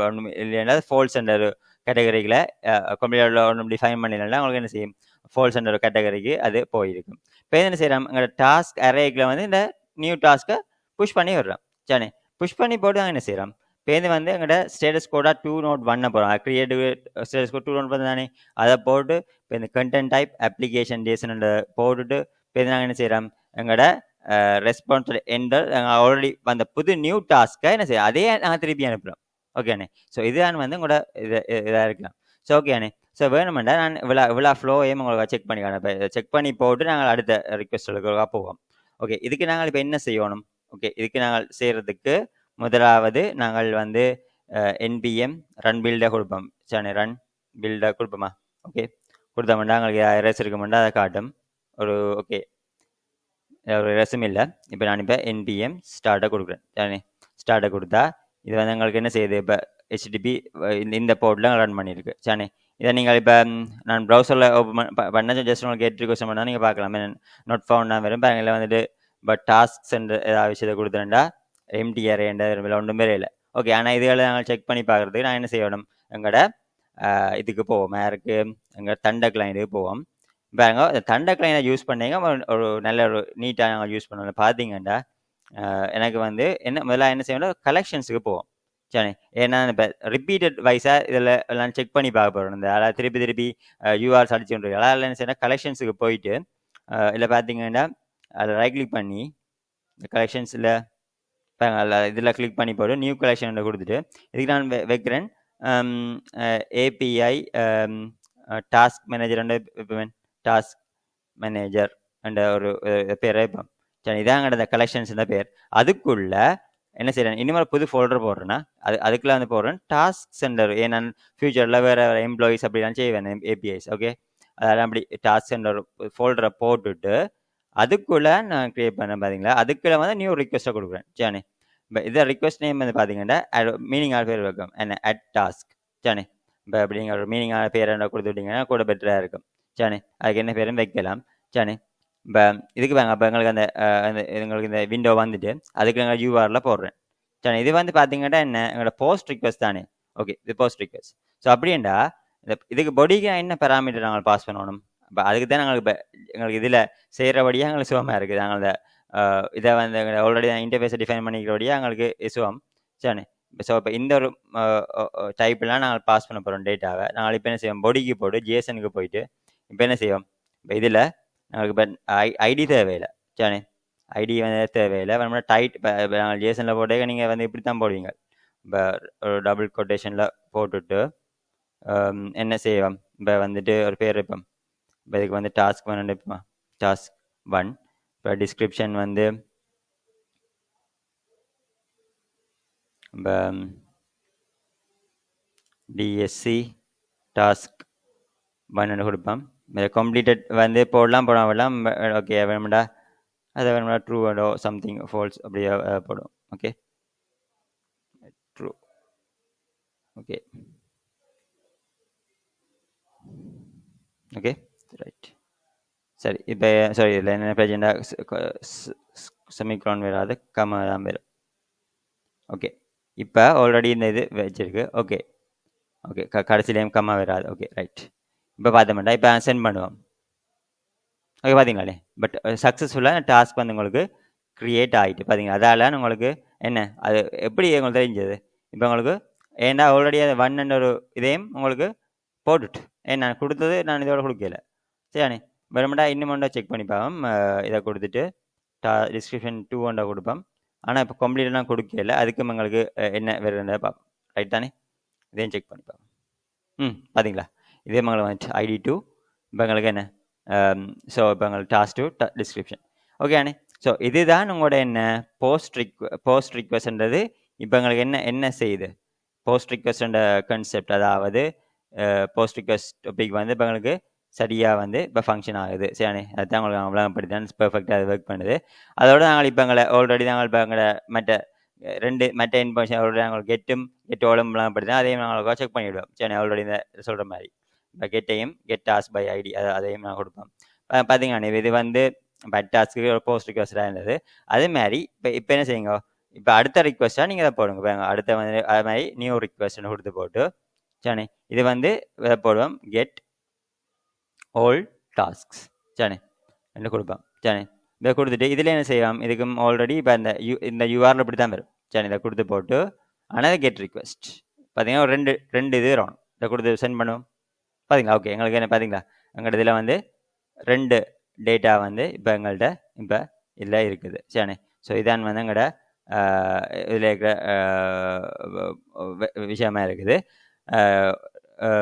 ஒன்றும் இல்லைன்னா ஃபால்ஸ் என்ற ஒரு கேட்டகரியில் கம்ப்ளீட்டட் ஒன்றும் டிஃபைன் பண்ணிடலாம் உங்களுக்கு என்ன செய்யும் ஃபால்ஸ் என்ற ஒரு கேட்டகரிக்கு அது போயிருக்கும். இப்போ என்ன செய்யலாம் எங்களோட டாஸ்க் அரேக்கில் வந்து இந்த நியூ டாஸ்க்கை புஷ் பண்ணி விடுறோம். சரி புஷ் பண்ணி போட்டு நாங்கள் என்ன செய்கிறோம் இப்போ வந்து எங்கள்கிட்ட ஸ்டேட்டஸ் கோடாக 2.1 போகிறோம். கிரியேட்டிவ் ஸ்டேட்டஸ் கோட் 2.1 தானே அதை போட்டு இப்போ இந்த கண்டென்ட் டைப் அப்ளிகேஷன் டேஷன் போட்டுட்டு இப்போ நாங்கள் என்ன செய்கிறோம் எங்களோட ரெஸ்பான்ஸ் என்டர் ஆல்ரெடி வந்த புது நியூ டாஸ்க்கை என்ன செய்யும் அதே நாங்கள் திருப்பி அனுப்புகிறோம். ஓகேண்ணே ஸோ இதுதான் வந்து உங்களோட இதாக இருக்கலாம். ஸோ ஓகேண்ணே ஸோ வேணுமெண்டா நான் இவ்வளோ ஃப்ளோவையும் உங்களுக்கு செக் பண்ணிக்கலாம். இப்போ செக் பண்ணி போட்டு நாங்கள் அடுத்த ரிக்வெஸ்ட்டுகளுக்காக போவோம். ஓகே இதுக்கு நாங்கள் இப்போ என்ன செய்யணும் ஓகே இதுக்கு நாங்கள் செய்கிறதுக்கு முதலாவது நாங்கள் வந்து என்பிஎம் ரன் பில்டை கொடுப்போம். சரி ரன் பில்டை கொடுப்போமா ஓகே கொடுத்தோம்னா எங்களுக்கு எரர்ஸ் இருக்குமெண்டா அதை காட்டும் ஒரு ஓகே ஒரு ரெசும் இல்லை. இப்போ நான் இப்போ என்பிஎம் ஸ்டார்ட்டை கொடுக்குறேன். சரி ஸ்டார்ட்டை கொடுத்தா இது வந்து எங்களுக்கு என்ன செய்யுது இப்போ ஹெச்டிபி இந்த போர்ட்டில் ரன் பண்ணியிருக்கு. சரி இதை நீங்கள் இப்போ நான் ப்ரௌசரில் ஓப்பன் பண்ண ஜஸ்ட் உங்களுக்கு 8 ரிக்வெஸ்ட் பண்ணால் நீங்கள் பார்க்கலாம் நோட் ஃபவுண்ட் வரும் பாருங்கள் வந்துட்டு பட் டாஸ்க் சென்டர் ஏதாவது விஷயத்தை கொடுத்துருண்டா எம்டி அரேண்ட ஒன்றும் இல்லை. ஓகே ஆனால் இதுகளை நாங்கள் செக் பண்ணி பார்க்குறதுக்கு நான் என்ன செய்யணும் எங்களோட இதுக்கு போவோம் யாருக்கு எங்கள் தண்டை கிளைண்டுக்கு போவோம். பாருங்க தண்டை கிளைனை யூஸ் பண்ணீங்க ஒரு நல்ல ஒரு நீட்டாக நாங்கள் யூஸ் பண்ணணும். பார்த்தீங்கன்னா எனக்கு வந்து என்ன முதல்ல என்ன செய்யணும் கலெக்ஷன்ஸுக்கு போவோம். சரி ஏன்னா இப்போ ரிப்பீட்டட் வைஸாக இதில் எல்லாம் செக் பண்ணி பார்க்க போகிறோம். இந்த அதாவது திருப்பி யூஆர்ஸ் அடிச்சுட்டு அதெல்லாம் என்ன செய்யணும் கலெக்ஷன்ஸுக்கு போயிட்டு இதில் பார்த்தீங்கன்னா அதில் ரைட் கிளிக் பண்ணி இந்த கலெக்ஷன்ஸில் இதில் கிளிக் பண்ணி போட்டு நியூ கலெக்ஷன் கொடுத்துட்டு இதுக்கு நான் வைக்கிறேன் API task manager task manager என்ற ஒரு பேரை வைப்போம். சரி இதாங்க இந்த கலெக்ஷன்ஸ் இந்த பேர். அதுக்குள்ள என்ன செய்யறேன் இனிமேல் புது ஃபோல்டர் போடுறேன்னா அதுக்குள்ள வந்து போடுறேன் டாஸ்க் சென்டர். ஏன்னா ஃபியூச்சரில் வேறு எம்ப்ளாயிஸ் அப்படிலாம் செய்வேன் ஏபிஐஸ் ஓகே அதெல்லாம் அப்படி டாஸ்க் சென்டர் ஃபோல்டரை போட்டுட்டு அதுக்குள்ள நான் கிரியேட் பண்ணேன் பார்த்தீங்களா அதுக்குள்ள வந்து நியூ ரிக்வெஸ்ட்டை கொடுக்குறேன். சரி இப்போ இதை ரிக்வெஸ்ட் நேம் வந்து பார்த்தீங்கன்னா மீனிங்கான பேர் வைக்கும் என்ன அட் டாஸ்க். சரி இப்போ அப்படிங்கிற ஒரு மீனிங்கான பேர் என்ன கொடுத்துட்டிங்கன்னா கூட பெட்டராக இருக்கும். சரி அதுக்கு என்ன பேரும் வைக்கலாம். சரி இப்போ இதுக்கு வாங்க அப்போ எங்களுக்கு அந்த எங்களுக்கு இந்த விண்டோ வந்துட்டு அதுக்கு நாங்கள் யூஆரில் போடுறேன். சரி இது வந்து பார்த்தீங்கன்னா என்ன எங்களோட போஸ்ட் ரிக்வெஸ்ட் தானே ஓகே இது போஸ்ட் ரிக்வெஸ்ட். ஸோ அப்படின்டா இதுக்கு பொடிக்கு என்ன பேராமீட்டர் நாங்கள் பாஸ் பண்ணணும். இப்போ அதுக்கு தான் நாங்களுக்கு இப்போ எங்களுக்கு இதில் செய்கிறபடியாக எங்களுக்கு சுகமாக இருக்குது. நாங்கள் இந்த இதை வந்து ஆல்ரெடி இன்டர்ஃபேஸை டிஃபைன் பண்ணிக்கிறபடியாக எங்களுக்கு சுகம். சரி ஸோ இப்போ இந்த ஒரு டைப்லாம் நாங்கள் பாஸ் பண்ண போகிறோம் டேட்டாவை. நாங்கள் இப்போ என்ன செய்வோம் பொடிக்கு போட்டு ஜிஎஸ்எனுக்கு போயிட்டு இப்போ என்ன செய்வோம் இப்போ இதில் நாங்களுக்கு இப்போ ஐடி தேவையில்லை. சரி ஐடி வந்து தேவையில்லை நம்ம டைட் இப்போ நாங்கள் ஜிஎஸ்எனில் போட்டே நீங்கள் வந்து இப்படி தான் போடுவீங்க. இப்போ ஒரு டபுள் கொட்டேஷனில் போட்டுட்டு என்ன செய்வோம் இப்போ வந்துட்டு ஒரு பேர் வைப்போம். இப்போ இதுக்கு வந்து டாஸ்க் 1 வைப்போம் டாஸ்க் 1. இப்போ டிஸ்கிரிப்ஷன் வந்து இப்போ டிஎஸ்சி டாஸ்க் 1 கொடுப்போம். கம்ப்ளீட்டட் வந்து போடலாம் போடலாம் ஓகே வேணும்டா அதை வேணும்டா ட்ரூ அடோ சம்திங் ஃபால்ஸ் அப்படியே போடும். Okay true okay okay right சரி இப்போ சாரி இதில் என்ன பிரச்சனை செமிக்ரான் வராது கம்மா தான் வரும். ஓகே இப்போ ஆல்ரெடி இந்த இது வச்சிருக்கு. ஓகே ஓகே கடைசியிலையும் கம்மா வராது. Okay right. இப்போ பார்த்தோம்னா இப்போ சென்ட் பண்ணுவோம். ஓகே பார்த்தீங்களே பட் சக்ஸஸ்ஃபுல்லாக டாஸ்க் வந்து உங்களுக்கு க்ரியேட் ஆகிட்டு பார்த்தீங்களா. அதால் உங்களுக்கு என்ன அது எப்படி உங்களுக்கு தெரிஞ்சது? இப்போ உங்களுக்கு ஏன்னா ஆல்ரெடி அது ஒன் ஒரு இதையும் உங்களுக்கு போட்டுட்டு நான் கொடுத்தது நான் இதோட கொடுக்கல சரியானே. வேணுமெண்டா இன்னும் ஒன்றா செக் பண்ணி பார்ப்போம். இதை கொடுத்துட்டு டிஸ்கிரிப்ஷன் 2 ஒன்றா கொடுப்போம். ஆனால் இப்போ கம்ப்ளீட்டாக கொடுக்கல. அதுக்கும் எங்களுக்கு என்ன வேறு இருந்தால் பார்ப்போம். ரைட் தானே? இதையும் செக் பண்ணி பார்ப்போம். பார்த்தீங்களா இதே மங்களுக்கு வந்துட்டு ID 2 இப்போ எங்களுக்கு என்ன ஸோ இப்போ எங்களுக்கு டாஸ்க் 2 டிஸ்கிரிப்ஷன் ஓகே அண்ணே. ஸோ இதுதான் உங்களோட என்ன போஸ்ட் ரிக்வெஸ்ட்ன்றது. இப்போ எங்களுக்கு என்ன செய்யுது போஸ்ட் ரிக்வெஸ்ட் கன்செப்ட், அதாவது போஸ்ட் ரிக்வெஸ்ட் டாபிக் வந்து இப்போ எங்களுக்கு சரியாக வந்து இப்போ ஃபங்க்ஷன் ஆகுது சரியானே. அதுதான் உங்களுக்கு நாங்கள் விளங்கப்படி தான் பெர்ஃபெக்டாக அது ஒர்க் பண்ணுது. அதோட நாங்கள் இப்போ எங்களை ஆல்ரெடி நாங்கள் இப்போ எங்களை மற்ற இன்ஃபர்மேஷன் ஆல்ரெடி நாங்கள் கெட் ஓலம் விளங்கப்படி தான் அதையும் நாங்கள் செக் பண்ணிவிடுவோம் சரி. ஆல்ரெடி இந்த சொல்கிற மாதிரி இப்போ கெட் டாஸ்க் பை ID அதையும் நாங்கள் கொடுப்போம். பார்த்தீங்கன்னா இது வந்து பட் டாஸ்க்கு ஒரு போஸ்ட் ரிக்வெஸ்டாக இருந்தது. அதே மாதிரி இப்போ என்ன செய்யுங்க, இப்போ அடுத்த ரிக்வெஸ்ட்டாக நீங்கள் இதை போடுங்க. இப்போ அடுத்த வந்து அது மாதிரி நியூ ரிக்வெஸ்ட்னு கொடுத்து போட்டு சரி இது வந்து இதை போடுவோம் கெட் all tasks சரி என்ன கொடுப்போம் சரி. இதை கொடுத்துட்டு இதில் என்ன செய்வோம், இதுக்கும் ஆல்ரெடி இப்போ இந்த URL இப்படி தான் வரும் சரி. இதை கொடுத்து போட்டு ஆனால் கெட் ரிக்வெஸ்ட் பார்த்தீங்கன்னா ஒரு ரெண்டு இது வரும். இதை கொடுத்து சென்ட் பண்ணுவோம் பார்த்தீங்களா. ஓகே எங்களுக்கு என்ன பார்த்தீங்களா எங்கள்கிட்ட இதில் வந்து 2 டேட்டா வந்து இப்போ எங்கள்கிட்ட இப்போ இதில் இருக்குது சரி. ஸோ இதான் வந்து எங்கள்கிட்ட இதில் இருக்கிற விஷயமா இருக்குது.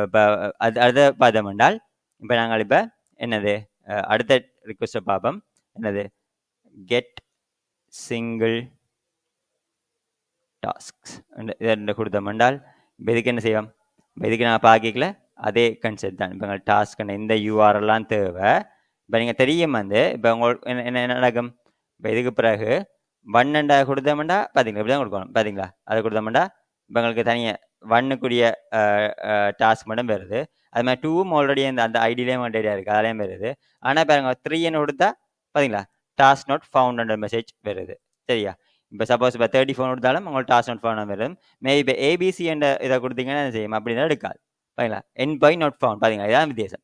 இப்போ அதை பார்த்தோம் என்றால் இப்போ நாங்கள் இப்போ என்னது அடுத்த ரிக்வெஸ்ட்டை பார்ப்போம். என்னது கெட் சிங்கிள் டாஸ்க்ஸ் இதை கொடுத்தோம் என்றால் இப்போ இதுக்கு என்ன செய்வோம், இப்போ இதுக்கு நான் பார்க்கல அதே கன்செப்ட் தான். இப்போ எங்கள் டாஸ்க் இந்த URLலாம் தேவை. இப்போ நீங்கள் தெரியும் வந்து இப்போ உங்களுக்கு என்ன நடக்கும், இப்போ இதுக்கு பிறகு 1 கொடுத்தோம்டா பார்த்தீங்களா இப்படி தான் கொடுக்கணும் பார்த்தீங்களா. அதை கொடுத்தோம்டா இப்போ எங்களுக்கு தனியாக 1க்குரிய டாஸ்க் மட்டும் வருது. அது மாதிரி 2ம் ஆல்ரெடி அந்த ஐடியிலேயும் டேட்டா இருக்குது அதெல்லாம் வருது. ஆனால் இப்போ எங்கள் 3 கொடுத்தா பார்த்தீங்களா டாஸ்க் நாட் ஃபவுண்ட் மெசேஜ் வருது சரியா. இப்போ சப்போஸ் இப்போ 34 கொடுத்தாலும் உங்களுக்கு டாஸ்க் நாட் ஃபவுண்ட் வரும். மேபி இப்போ ABC என்ற இதை கொடுத்தீங்கன்னா என்ன செய்யும் அப்படின்னா எடுக்காது பார்த்தீங்களா. என் பை நாட் ஃபவுண்ட் பார்த்தீங்களா இதான் வித்தியாசம்.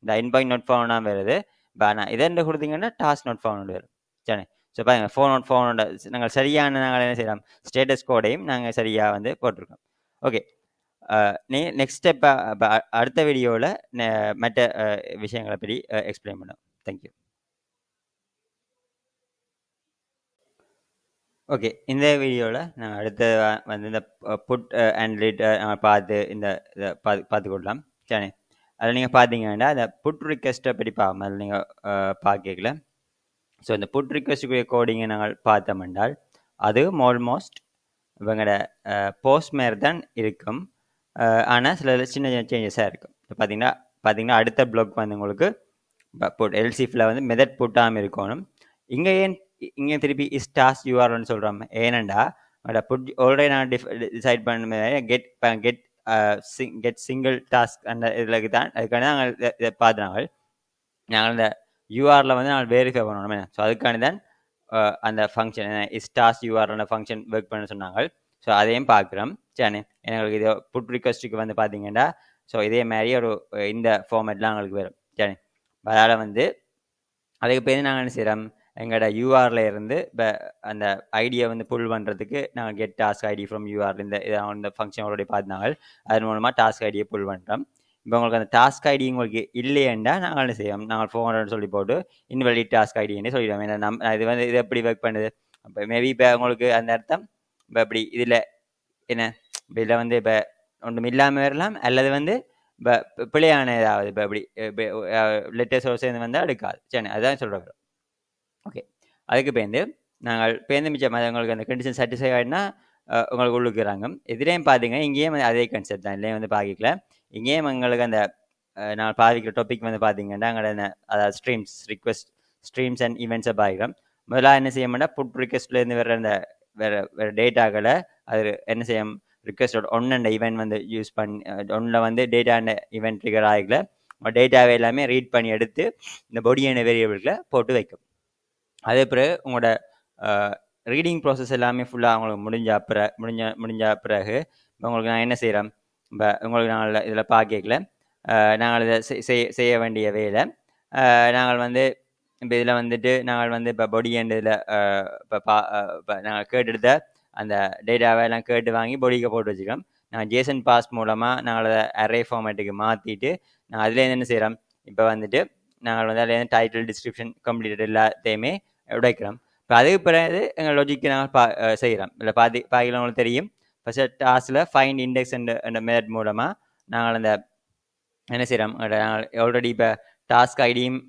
இந்த என் பை நாட் ஃபவுண்டாக வருது. இப்போ ஆனால் இதை கொடுத்தீங்கன்னா டாஸ்க் நாட் ஃபவுண்ட் வரும் சரி. ஸோ பாருங்க 404 நாங்கள் சரியான நாங்கள் என்ன செய்யலாம் ஸ்டேட்டஸ் கோடையும் நாங்கள் சரியாக வந்து போட்டிருக்கோம். ஓகே நெக்ஸ்ட் ஸ்டெப் அடுத்த வீடியோவில் மற்ற விஷயங்களை பற்றி எக்ஸ்பிளைன் பண்ணோம். தேங்க்யூ. ஓகே இந்த வீடியோவில் நான் அடுத்த வந்து இந்த புட் அண்ட் ரீட் பார்த்து இந்த இதை பார்த்துக்கொள்ளலாம் சரி. அதில் நீங்கள் பார்த்தீங்கன்னா இந்த புட் ரிக்வெஸ்ட்டை பற்றி பார்க்கணும். அதில் நீங்கள் பார்க்கல. ஸோ இந்த புட் ரிக்வெஸ்ட்டுக்குரிய கோடிங்கை நாங்கள் பார்த்தோம் என்றால் அது ஆல்மோஸ்ட் இவங்களோட போஸ்ட் மாரி தான் இருக்கும். ஆனால் சில சின்ன சின்ன சேஞ்சஸாக இருக்கும். இப்போ பார்த்தீங்கன்னா அடுத்த ப்ளாக் வந்து உங்களுக்கு புட் எல்சிஃபில் வந்து மெதட் புட்டாமல் இருக்கணும். இங்கே திருப்பி டாஸ்க் URLன்னு சொல்கிறோம். ஏனண்டா புட் ஆல்ரெடி நான் டிசைட் பண்ண கெட் சிங்கிள் டாஸ்க் அந்த இதில் தான் அதுக்காண்டி நாங்கள் இதை பார்த்துனாங்க. நாங்கள் இந்த URL வந்து நாங்கள் வெரிஃபை பண்ணணும். ஸோ அதுக்காண்டி தான் அந்த function task URL function work பண்ண சொன்னாங்க. ஸோ அதையும் பார்க்குறோம் சரி. எங்களுக்கு இது புட் ரிக்வெஸ்ட்டுக்கு வந்து பார்த்தீங்கன்னா ஸோ இதே மாதிரி ஒரு இந்த ஃபார்மேட்லாம் எங்களுக்கு வரும் சரி. அதனால் வந்து அதுக்கு பேர் நாங்கள் என்ன செய்கிறோம், எங்களோட URL இருந்து இப்போ அந்த ஐடியை வந்து புல் பண்ணுறதுக்கு நாங்கள் get task ID from URL இந்த ஃபங்க்ஷன் ஆல்ரெடி பார்த்தாங்க. அதன் மூலமாக டாஸ்க் ஐடியை புல் பண்ணுறோம். இப்போ உங்களுக்கு அந்த டாஸ்க் ஐடி உங்களுக்கு இல்லையேண்டா நாங்கள் என்ன செய்வோம், நாங்கள் 400 சொல்லி போட்டு இன்வெலிட் டாஸ்க் ஐடின்னு சொல்லிடுவோம். ஏன்னா இது எப்படி ஒர்க் பண்ணுது. இப்போ மேபி இப்போ உங்களுக்கு அந்த அர்த்தம் இப்போ இப்படி இதில் என்ன இதில் வந்து இப்போ ஒன்றும் இல்லாமல் வரலாம், அல்லது வந்து இப்போ பிழையான ஏதாவது இப்போ இப்படி லெட்டர்ஸ் சேர்ந்து வந்தால் எடுக்காது சரி. அதுதான் சொல்கிறோம். ஓகே அதுக்கு பேருந்து நாங்கள் மிச்சம் உங்களுக்கு அந்த கண்டிஷன் சாட்டிஸ்ஃபை ஆகிடுனா உங்களுக்கு உள்ளுக்குறாங்க. இதுலேயும் பார்த்தீங்க இங்கேயும் அதே கன்செப்ட் தான். இல்லையும் வந்து பார்க்கல இங்கேயும் எங்களுக்கு அந்த நாங்கள் பாதிக்கிற டாபிக் வந்து பார்த்தீங்கன்னா எங்களோட அதாவது ஸ்ட்ரீம்ஸ் அண்ட் ஈவெண்ட்ஸை பார்க்கிறோம். முதல்ல என்ன செய்ய மாட்டா புட் ரிக்வெஸ்ட்லேருந்து வர்ற அந்த வேறு டேட்டாக்களை அது என்ன செய்யும் ரிக்வெஸ்டோட ஒன்று ஈவெண்ட் வந்து யூஸ் பண்ணி ஒன்றில் வந்து டேட்டா ஈவெண்ட் ட்ரிகர் ஆகிக்கல டேட்டாவை எல்லாமே ரீட் பண்ணி எடுத்து இந்த பொடியான வேரியபிள்களை போட்டு வைக்கும். அதே பிறகு உங்களோட ரீடிங் ப்ராசஸ் எல்லாமே ஃபுல்லாக உங்களுக்கு முடிஞ்ச பிறகு உங்களுக்கு நான் என்ன செய்கிறேன், இப்போ உங்களுக்கு நாங்கள் இதில் பார்க்கல நாங்கள் இதை செய்ய வேண்டிய வேலை, நாங்கள் வந்து இப்போ இதில் வந்துட்டு நாங்கள் வந்து இப்போ பொடி அண்ட் இதில் இப்போ நாங்கள் கேட்டெடுத்த அந்த டேட்டாவை எல்லாம் கேட்டு வாங்கி பொடிக்க போட்டு வச்சுக்கிறோம். நாங்கள் ஜேசன் பாஸ் மூலமாக நாங்கள் அதை அரே ஃபார்மேட்டுக்கு மாற்றிட்டு நாங்கள் அதுலேருந்து என்ன செய்கிறோம், இப்போ வந்துட்டு நாங்கள் வந்து அதுலேருந்து டைட்டில் டிஸ்கிரிப்ஷன் கம்ப்ளீட்டட் எல்லாத்தையுமே உடைக்கிறோம். இப்போ அதுக்கு பிறகு எங்கள் லாஜிக்கு நாங்கள் செய்கிறோம். இல்லை பாதியில் உங்களுக்கு தெரியும், ஃபஸ்ட்டு டாஸில் ஃபைண்ட் இண்டெக்ஸ் என்ற மெத்தட் மூலமாக நாங்கள் அந்த என்ன செய்கிறோம், நாங்கள் ஆல்ரெடி இப்போ டாஸ்க் ஐடியும்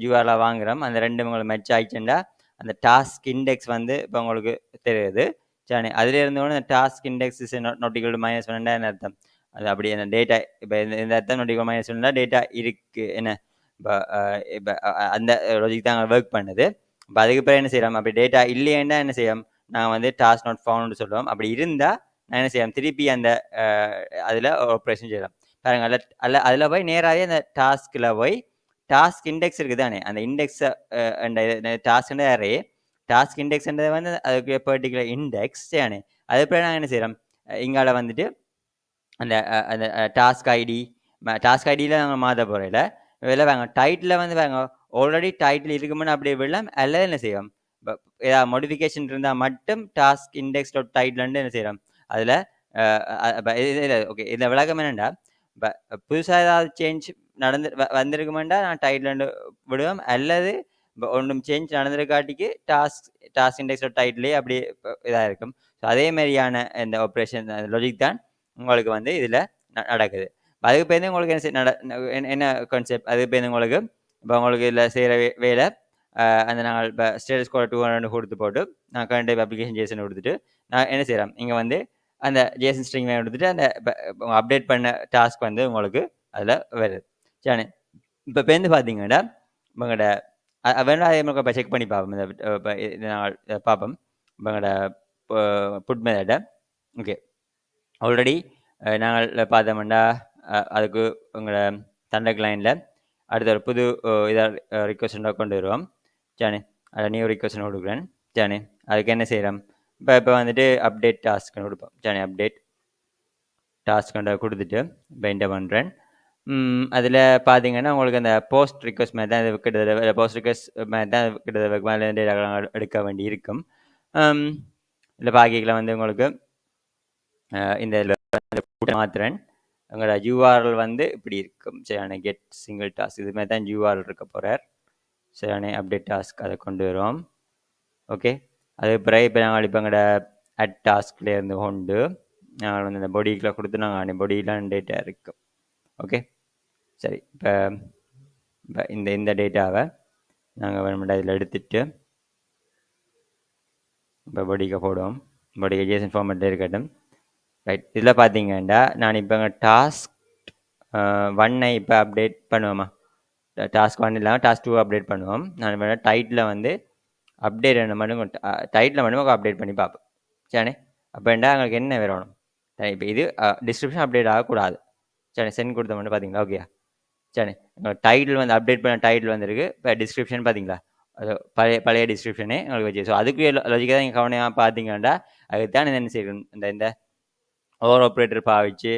யூஆரில் வாங்குகிறோம். அந்த ரெண்டு உங்களுக்கு மெச் ஆயிடுச்சுன்னா அந்த டாஸ்க் இண்டெக்ஸ் வந்து இப்போ உங்களுக்கு தெரியுது. சரி, அதில் இருந்தோடனே task index is not equal to -1 என்ன அர்த்தம், அது அப்படி அந்த டேட்டா இப்போ இந்த அர்த்தம் நாட் ஈக்குவல் -1 டேட்டா இருக்குது என்ன, இப்போ அந்த லாஜிக் தான் ஒர்க் பண்ணுது. இப்போ அதுக்கு பிறகு என்ன செய்யலாம், அப்படி டேட்டா இல்லையேன்னா என்ன செய்யும், நான் வந்து டாஸ்க் நாட் ஃபவுண்ட்னு சொல்லுவோம். அப்படி இருந்தால் நான் என்ன செய்யலாம், திருப்பி அந்த அதில் ஆப்ரேஷன் செய்யலாம். பாருங்க, அதில் போய் நேராகவே அந்த டாஸ்கில் போய் டாஸ்க் இண்டெக்ஸ் இருக்குது தானே, அந்த இண்டெக்ஸை டாஸ்க் அரே டாஸ்க் இண்டெக்ஸ்ன்றது வந்து அதுக்கு பர்டிகுலர் இண்டெக்ஸ் தானே. அது பிறகு நாங்கள் என்ன செய்கிறோம், இங்கால வந்துட்டு அந்த அந்த டாஸ்க் ஐடியில் நாங்கள் மாற்ற போகிறதில்ல. இதில் வாங்க டைட்டில் வந்து வாங்க ஆல்ரெடி டைட்டில் இருக்குமுன்னு அப்படியே விடலாம், அல்லது என்ன செய்வோம், ஏதாவது மாடிஃபிகேஷன் இருந்தால் மட்டும் டாஸ்க் இண்டெக்ஸ் டாட் டைட்டில்னு என்ன செய்கிறோம் அதில் ஓகே. இந்த விளக்கம் என்னென்னா, இப்போ புதுசாக ஏதாவது சேஞ்ச் வந்திருக்குமெண்டா நான் டைட்டில் விடுவோம், அல்லது இப்போ ஒன்றும் சேஞ்ச் நடந்திருக்காட்டிக்கு டாஸ்க் இண்டெக்ஸ் டைட்டிலே அப்படியே இதாக இருக்கும். ஸோ அதே மாதிரியான இந்த ஆப்ரேஷன் லாஜிக் தான் உங்களுக்கு வந்து இதில் நடக்குது. அதுக்கு பேருந்து உங்களுக்கு என்ன கான்செப்ட், அதுக்கு பேருந்து உங்களுக்கு இப்போ உங்களுக்கு இதில் செய்கிற வேலை அந்த நாங்கள் இப்போ ஸ்டேட்டஸ் கோட் 200 கொடுத்து போட்டு நான் கரண்ட் டைப் அப்ளிகேஷன் ஜேசன் கொடுத்துட்டு நான் என்ன செய்கிறேன், இங்கே வந்து அந்த ஜேசன் ஸ்ட்ரிங் கொடுத்துட்டு அந்த அப்டேட் பண்ண டாஸ்க் வந்து உங்களுக்கு அதில் வருது. சரி, இப்போ பேருந்து பார்த்தீங்கன்னா உங்களோட வேணா அதே மாதிரி இப்போ செக் பண்ணி பார்ப்போம். இந்த நாங்கள் பார்ப்போம் உங்களோட புட் மெத்தடை. ஓகே, ஆல்ரெடி நாங்கள் பார்த்தோம்னா அதுக்கு உங்களோட தண்டக் லைனில் அடுத்த ஒரு புது இதாக ரிக்வஸ்ட் கொண்டு வருவோம். சரி, அதை நியூ ரிக்வஸ்ட் கொடுக்குறேன். சரி, அதுக்கு என்ன செய்கிறோம், இப்போ வந்துட்டு அப்டேட் டாஸ்க் கொடுப்போம். சரி, அப்டேட் டாஸ்க் கொடுத்துட்டு இப்போ என்டர் பண்ணுறேன். அதில் பார்த்தீங்கன்னா உங்களுக்கு அந்த போஸ்ட் ரிக்வஸ்ட் மாதிரி தான் இது கிட்டத்தட்ட போஸ்ட் ரிக்வஸ்ட் மாதிரி தான் கிட்டத்தட்ட மேலே டேட்டா எடுக்க வேண்டி இருக்கும். இல்லை பாக்கியில் வந்து உங்களுக்கு இந்த இதில் மாத்திரன் உங்களோட யூஆர்எல் வந்து இப்படி இருக்கும். சரியான கெட் சிங்கிள் டாஸ்க் இது மாதிரி தான் யூஆர்எல் இருக்க போகிறார். சரியான அப்டேட் டாஸ்க் அதை கொண்டு வருவோம். ஓகே, அது பிறகு இப்போ நாங்கள் இப்போ எங்களோட அட் டாஸ்க்லேருந்து கொண்டு நாங்கள் வந்து இந்த பொடிக்குள்ளே கொடுத்து நாங்கள் பொடியெலாம் டேட்டா இருக்கும். ஓகே, சரி, இப்போ இந்த டேட்டாவை நாங்கள் வேணுமெண்டா இதில் எடுத்துட்டு இப்போ பொடிக்க போடுவோம். பொடிக்க ஜேசன் ஃபார்மேட்டில் இருக்கட்டும். ரைட், இதில் பார்த்தீங்கன்னா நான் இப்போ டாஸ்க் 1 இப்போ அப்டேட் பண்ணுவோமா, டாஸ்க் 1 இல்லாமல் டாஸ்க் 2 அப்டேட் பண்ணுவோம். நான் வேணால் டைட்டில் வந்து அப்டேட் மட்டும் டைட்டில் மட்டும் அப்டேட் பண்ணி பார்ப்போம். சரி, அப்போ எங்களுக்கு என்ன வரணும், இப்போ இது டிஸ்கிரிப்ஷன் அப்டேட் ஆகக்கூடாது. சரி, சென்ட் கொடுத்த மட்டும் பார்த்தீங்களா, ஓகே. சரி, டைட்டில் வந்து அப்டேட் பண்ண டைட்டில் வந்துருக்கு. இப்போ டிஸ்கிரிப்ஷன் பார்த்தீங்களா, அது பழைய டிஸ்கிரிப்ஷனே உங்களுக்கு வச்சு. ஸோ அதுக்கு லாஜிக்காக தான் நீங்கள் கவனமாக பார்த்தீங்கன்னா அதுக்கு தான் என்ன செய்யணும், இந்த ஓவர் ஆப்ரேட்டர் பாவிச்சு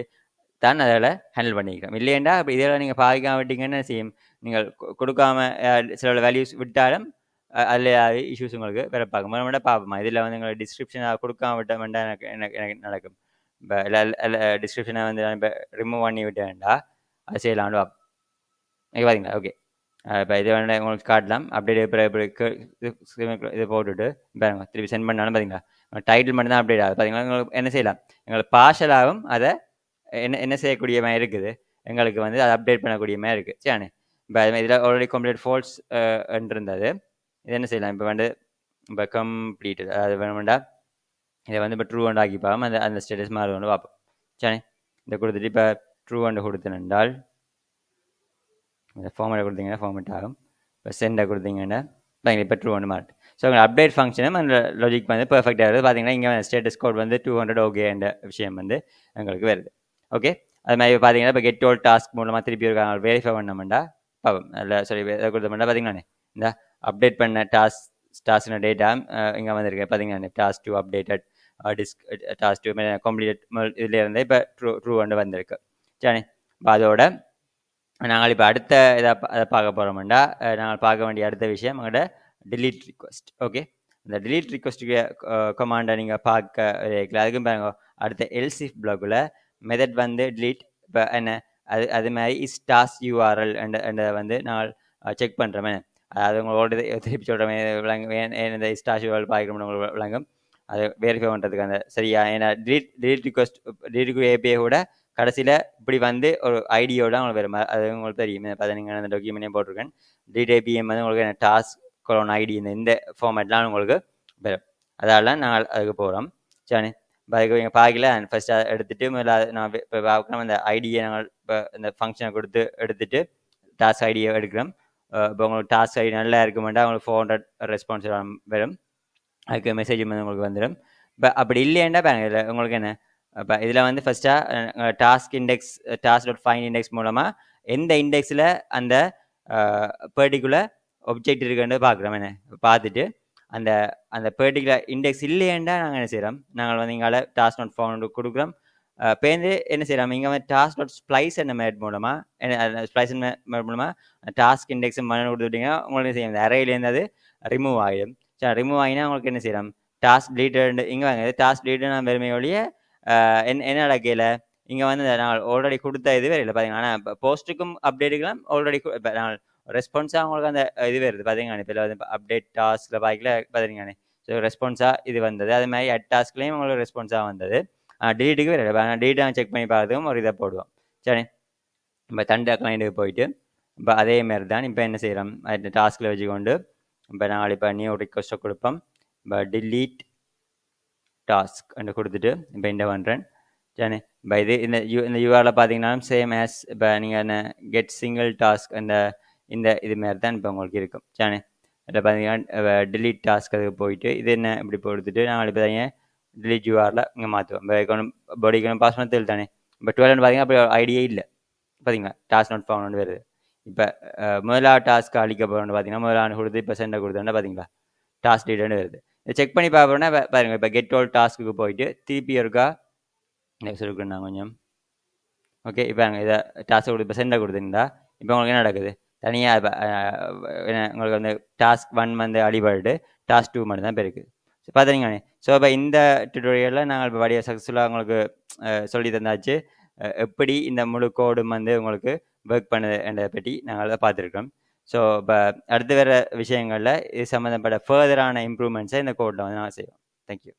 தான் அதில் ஹேண்டில் பண்ணிக்கிறோம். இல்லையண்டா இப்போ இதெல்லாம் நீங்கள் பாவிக்காம விட்டீங்கன்னா செய்யும், நீங்கள் கொடுக்காம சில வேல்யூஸ் விட்டாலும் அதில் இஷ்யூஸ் உங்களுக்கு வேறு பார்க்க மட்டும் பார்ப்போமா. இதில் வந்து எங்களை டிஸ்கிரிப்ஷனை கொடுக்காம விட்டோம்னா எனக்கு நடக்கும். இப்போ டிஸ்கிரிப்ஷனை வந்து நான் இப்போ ரிமூவ் பண்ணி விட்டேன்டா அது செய்யலாம்னு பார்ப்போம். பார்த்தீங்களா, ஓகே. இப்போ இது வேணா உங்களுக்கு காட்டலாம். அப்டேட் இது போட்டுட்டு பாருங்க திருப்பி சென்ட் பண்ணாலும் பார்த்தீங்களா டைட்டில் மட்டும் தான் அப்டேட் ஆகுது. பார்த்தீங்களா, உங்களுக்கு என்ன செய்யலாம், எங்களுக்கு பார்ஷலாகவும் அதை என்ன செய்யக்கூடிய மாதிரி இருக்குது, எங்களுக்கு வந்து அதை அப்டேட் பண்ணக்கூடிய மாதிரி இருக்குது. சரி, இப்போ அது இதில் ஆல்ரெடி கம்ப்ளீட் ஃபால்ஸ் இருந்தது. இது என்ன செய்யலாம், இப்போ வந்து இப்போ கம்ப்ளீட் அது வேணுமெண்டா இதை வந்து இப்போ ட்ரூ ஒன்று ஆக்கி பார்ப்போம். அந்த ஸ்டேட்டஸ் மாதிரி ஒன்று பார்ப்போம். சரி, இதை கொடுத்துட்டு இப்போ ட்ரூ ஒன்று கொடுத்தேன்னால் இந்த ஃபார்மேட்டை கொடுத்தீங்கன்னா ஃபார்மேட் ஆகும். இப்போ சென்டை கொடுத்தீங்கன்னா இப்போ ட்ரூ ஒன்று மாட்டு. ஸோ உங்கள் அப்டேட் ஃபங்க்ஷனும் அந்த லாஜிக் வந்து பெர்ஃபெக்டாக வருது. பார்த்தீங்கன்னா இங்கே ஸ்டேட்டஸ் கோட் வந்து 200 ஓகே என்ற விஷயம் வந்து எங்களுக்கு வருது. ஓகே, அது மாதிரி பார்த்தீங்கன்னா இப்போ கெட் ஓல் டாஸ்க் மூலமாக திருப்பி இருக்காங்க வெரிஃபை பண்ணோம்டா பாவம் இல்லை சரி கொடுத்தோம்னா பார்த்தீங்கன்னா இந்த அப்டேட் பண்ண டாஸ்க்ன டேட்டா இங்கே வந்திருக்கு பார்த்தீங்கன்னா task to updated task to complete இதில் இருந்து இப்போ ட்ரூ வந்திருக்கு சரி. இப்போ அதோட நாங்கள் இப்போ அடுத்த இதை பார்க்க போகிறோம்டா நாங்கள் பார்க்க வேண்டிய அடுத்த விஷயம் எங்களோட delete ரிக்வெஸ்ட். ஓகே, இந்த delete ரிக்வெஸ்ட்டுக்கு கமாண்டை நீங்கள் பார்க்க அதுக்கும் பாருங்க அடுத்த எல்சிஃப் பிளாக்ல மெத்தட் வந்து delete இப்போ என்ன அது மாதிரி இஸ் டாஸ்க் யூஆர்எல் வந்து நாங்கள் செக் பண்ணுறோமே அது உங்களோட திருப்பி சொல்கிறோமே இந்த இஸ் டாஸ்க் யூஆர்எல் பார்க்கணும் உங்களுக்கு விளங்கும் அதை வெரிஃபை பண்ணுறதுக்கு அந்த சரியா. ஏன்னா delete ரிக்வெஸ்ட் ஏபிஐயோட கடைசியில் இப்படி வந்து ஒரு ஐடியோட உங்களுக்கு வரும். அது உங்களுக்கு தெரியும். அதை நீங்கள் அந்த டாக்குமெண்ட்டையும் போட்டிருக்கேன். டிடிஏபிஎம் வந்து உங்களுக்கு டாஸ்க் கொரோனா ஐடி இந்த ஃபார்மேட்லாம் உங்களுக்கு வரும். அதெல்லாம் நாங்கள் அதுக்கு போகிறோம் சரி. இப்போ அதுக்கு நீங்கள் பார்க்கல ஃபஸ்ட்டு எடுத்துகிட்டு முதல்ல நான் இப்போ பார்க்கணும் அந்த ஐடியை நாங்கள் இப்போ இந்த ஃபங்க்ஷனை கொடுத்து எடுத்துகிட்டு டாஸ்க் ஐடியை எடுக்கிறோம். இப்போ உங்களுக்கு டாஸ்க் ஐடி நல்லா இருக்குமெண்டா உங்களுக்கு 400 ரெஸ்பான்ஸ் வரும். அதுக்கு மெசேஜ் வந்து உங்களுக்கு வந்துடும். இப்போ அப்படி இல்லையாண்டா பாருங்க உங்களுக்கு என்ன இப்போ இதில் வந்து ஃபஸ்ட்டாக டாஸ்க் டாஸ்க்.ஃபைண்ட் இண்டெக்ஸ் மூலமாக எந்த இண்டெக்ஸில் அந்த பர்டிகுலர் ஒப்ஜெக்ட் இருக்குன்னு பார்க்குறோம். என்ன பார்த்துட்டு அந்த அந்த பர்டிகுலர் இண்டெக்ஸ் இல்லையேண்டா நாங்கள் என்ன செய்கிறோம், நாங்கள் வந்து இங்கால டாஸ்க்.ஃபவுண்ட் கொடுக்குறோம். பேருந்து என்ன செய்கிறோம், இங்கே வந்து டாஸ்க்.ஸ்ப்ளைஸ் என்ன மேட் மூலமாக ஸ்ப்ளைஸ் மேட் மூலமாக டாஸ்க் இண்டெக்ஸ் மன கொடுத்துட்டிங்கன்னா உங்களுக்கு செய்யும் இந்த அறையிலேருந்து அது ரிமூவ் ஆகிடும். சரி, ரிமூவ் ஆகினா உங்களுக்கு என்ன செய்கிறோம் டாஸ்க் டீட்டெயில் இங்கே வாங்க டாஸ்க் டீட்டெயில் நான் பெருமையோடைய என்ன நடக்கையில் இங்கே வந்து நாங்கள் ஆல்ரெடி கொடுத்த இது வேறு இல்லை பார்த்தீங்கன்னா. ஆனால் இப்போ போஸ்ட்டுக்கும் அப்டேட்டுக்கெல்லாம் ஆல்ரெடி இப்போ நாங்கள் ரெஸ்பான்ஸாக உங்களுக்கு அந்த இது வருது பார்த்தீங்கன்னா. இப்போ வந்து அப்டேட் டாஸ்கில் பார்க்கல பார்த்தீங்கன்னா. ஸோ ரெஸ்பான்ஸாக இது வந்தது. அது மாதிரி அட் டாஸ்க்லேயும் உங்களுக்கு ரெஸ்பான்ஸாக வந்தது. டிலீட்டுக்கு வேறு இல்லை. ஆனால் டீட்டெயில் செக் பண்ணி பார்த்துக்கும் ஒரு இதை போடுவோம் சரி. இப்போ தண்டை கிளைண்ட்டுக்கு போயிட்டு இப்போ அதே மாதிரி தான் இப்போ என்ன செய்கிறோம் அது டாஸ்கில் வச்சுக்கொண்டு இப்போ நாங்கள் இப்போ நியூ ரிக்வெஸ்ட்டை கொடுப்போம். இப்போ delete டாஸ்க் என்று கொடுத்துட்டு இப்போ என்ன பண்ணுறேன் சரி. இப்போ இது இந்த யூஆரில் பார்த்தீங்கன்னா சேம் ஆஸ் இப்போ நீங்கள் என்ன கெட் சிங்கிள் டாஸ்க் இந்த இது மாதிரி தான் இப்போ உங்களுக்கு இருக்கும் சரி. இதில் பார்த்தீங்கன்னா delete டாஸ்க் அதுக்கு போயிட்டு இது என்ன இப்படி கொடுத்துட்டு நாங்கள் இப்போ தான் delete யூஆரில் இங்கே மாற்றுவோம். இப்போ பாடிக்கணும் பாஸ்வேர்ட் தெரியல தானே. இப்போ 12 பார்த்தீங்கன்னா அப்படி ஐடியே இல்லை பார்த்தீங்களா. டாஸ்க்.ஃபவுண்ட் வருது. இப்போ முதலாவது டாஸ்க் அழிக்க போகிறோன்னு பார்த்தீங்கன்னா முதலாவது கொடுத்து இப்போ சென்டர் கொடுத்தோன்னா பார்த்தீங்களா டாஸ்க் டீட்டெயில் வருது. இதை செக் பண்ணி பார்ப்போம்னா பாருங்க இப்போ கெட் ஆல் டாஸ்க்கு போயிட்டு திருப்பி இருக்கா சொல்லிருக்கேன் நான் கொஞ்சம். ஓகே, இப்போ இதை டாஸ்க் கொடுத்து இப்போ சென்டர் கொடுத்துருந்தா இப்போ உங்களுக்கு என்ன நடக்குது தனியாக இப்போ உங்களுக்கு வந்து டாஸ்க் 1 வந்து அடிபட்டு டாஸ்க் 2 மட்டும் தான் இப்போ இருக்குது பார்த்தீங்கண்ணே. ஸோ இப்போ இந்த டியூட்டோரியலில் நாங்கள் இப்போ வடிவ சக்ஸஸ்ஃபுல்லாக உங்களுக்கு சொல்லி தந்தாச்சு. எப்படி இந்த முழு கோடும் வந்து உங்களுக்கு ஒர்க் பண்ணுதுன்றதை பற்றி நாங்கள் அதை பார்த்துருக்கோம். ஸோ இப்போ அடுத்து வர விஷயங்களில் இது சம்மந்தப்பட்ட ஃபர்தரான இம்ப்ரூவ்மெண்ட்ஸை இந்த கோடில் வந்து நாங்கள் செய்வோம். தேங்க்யூ.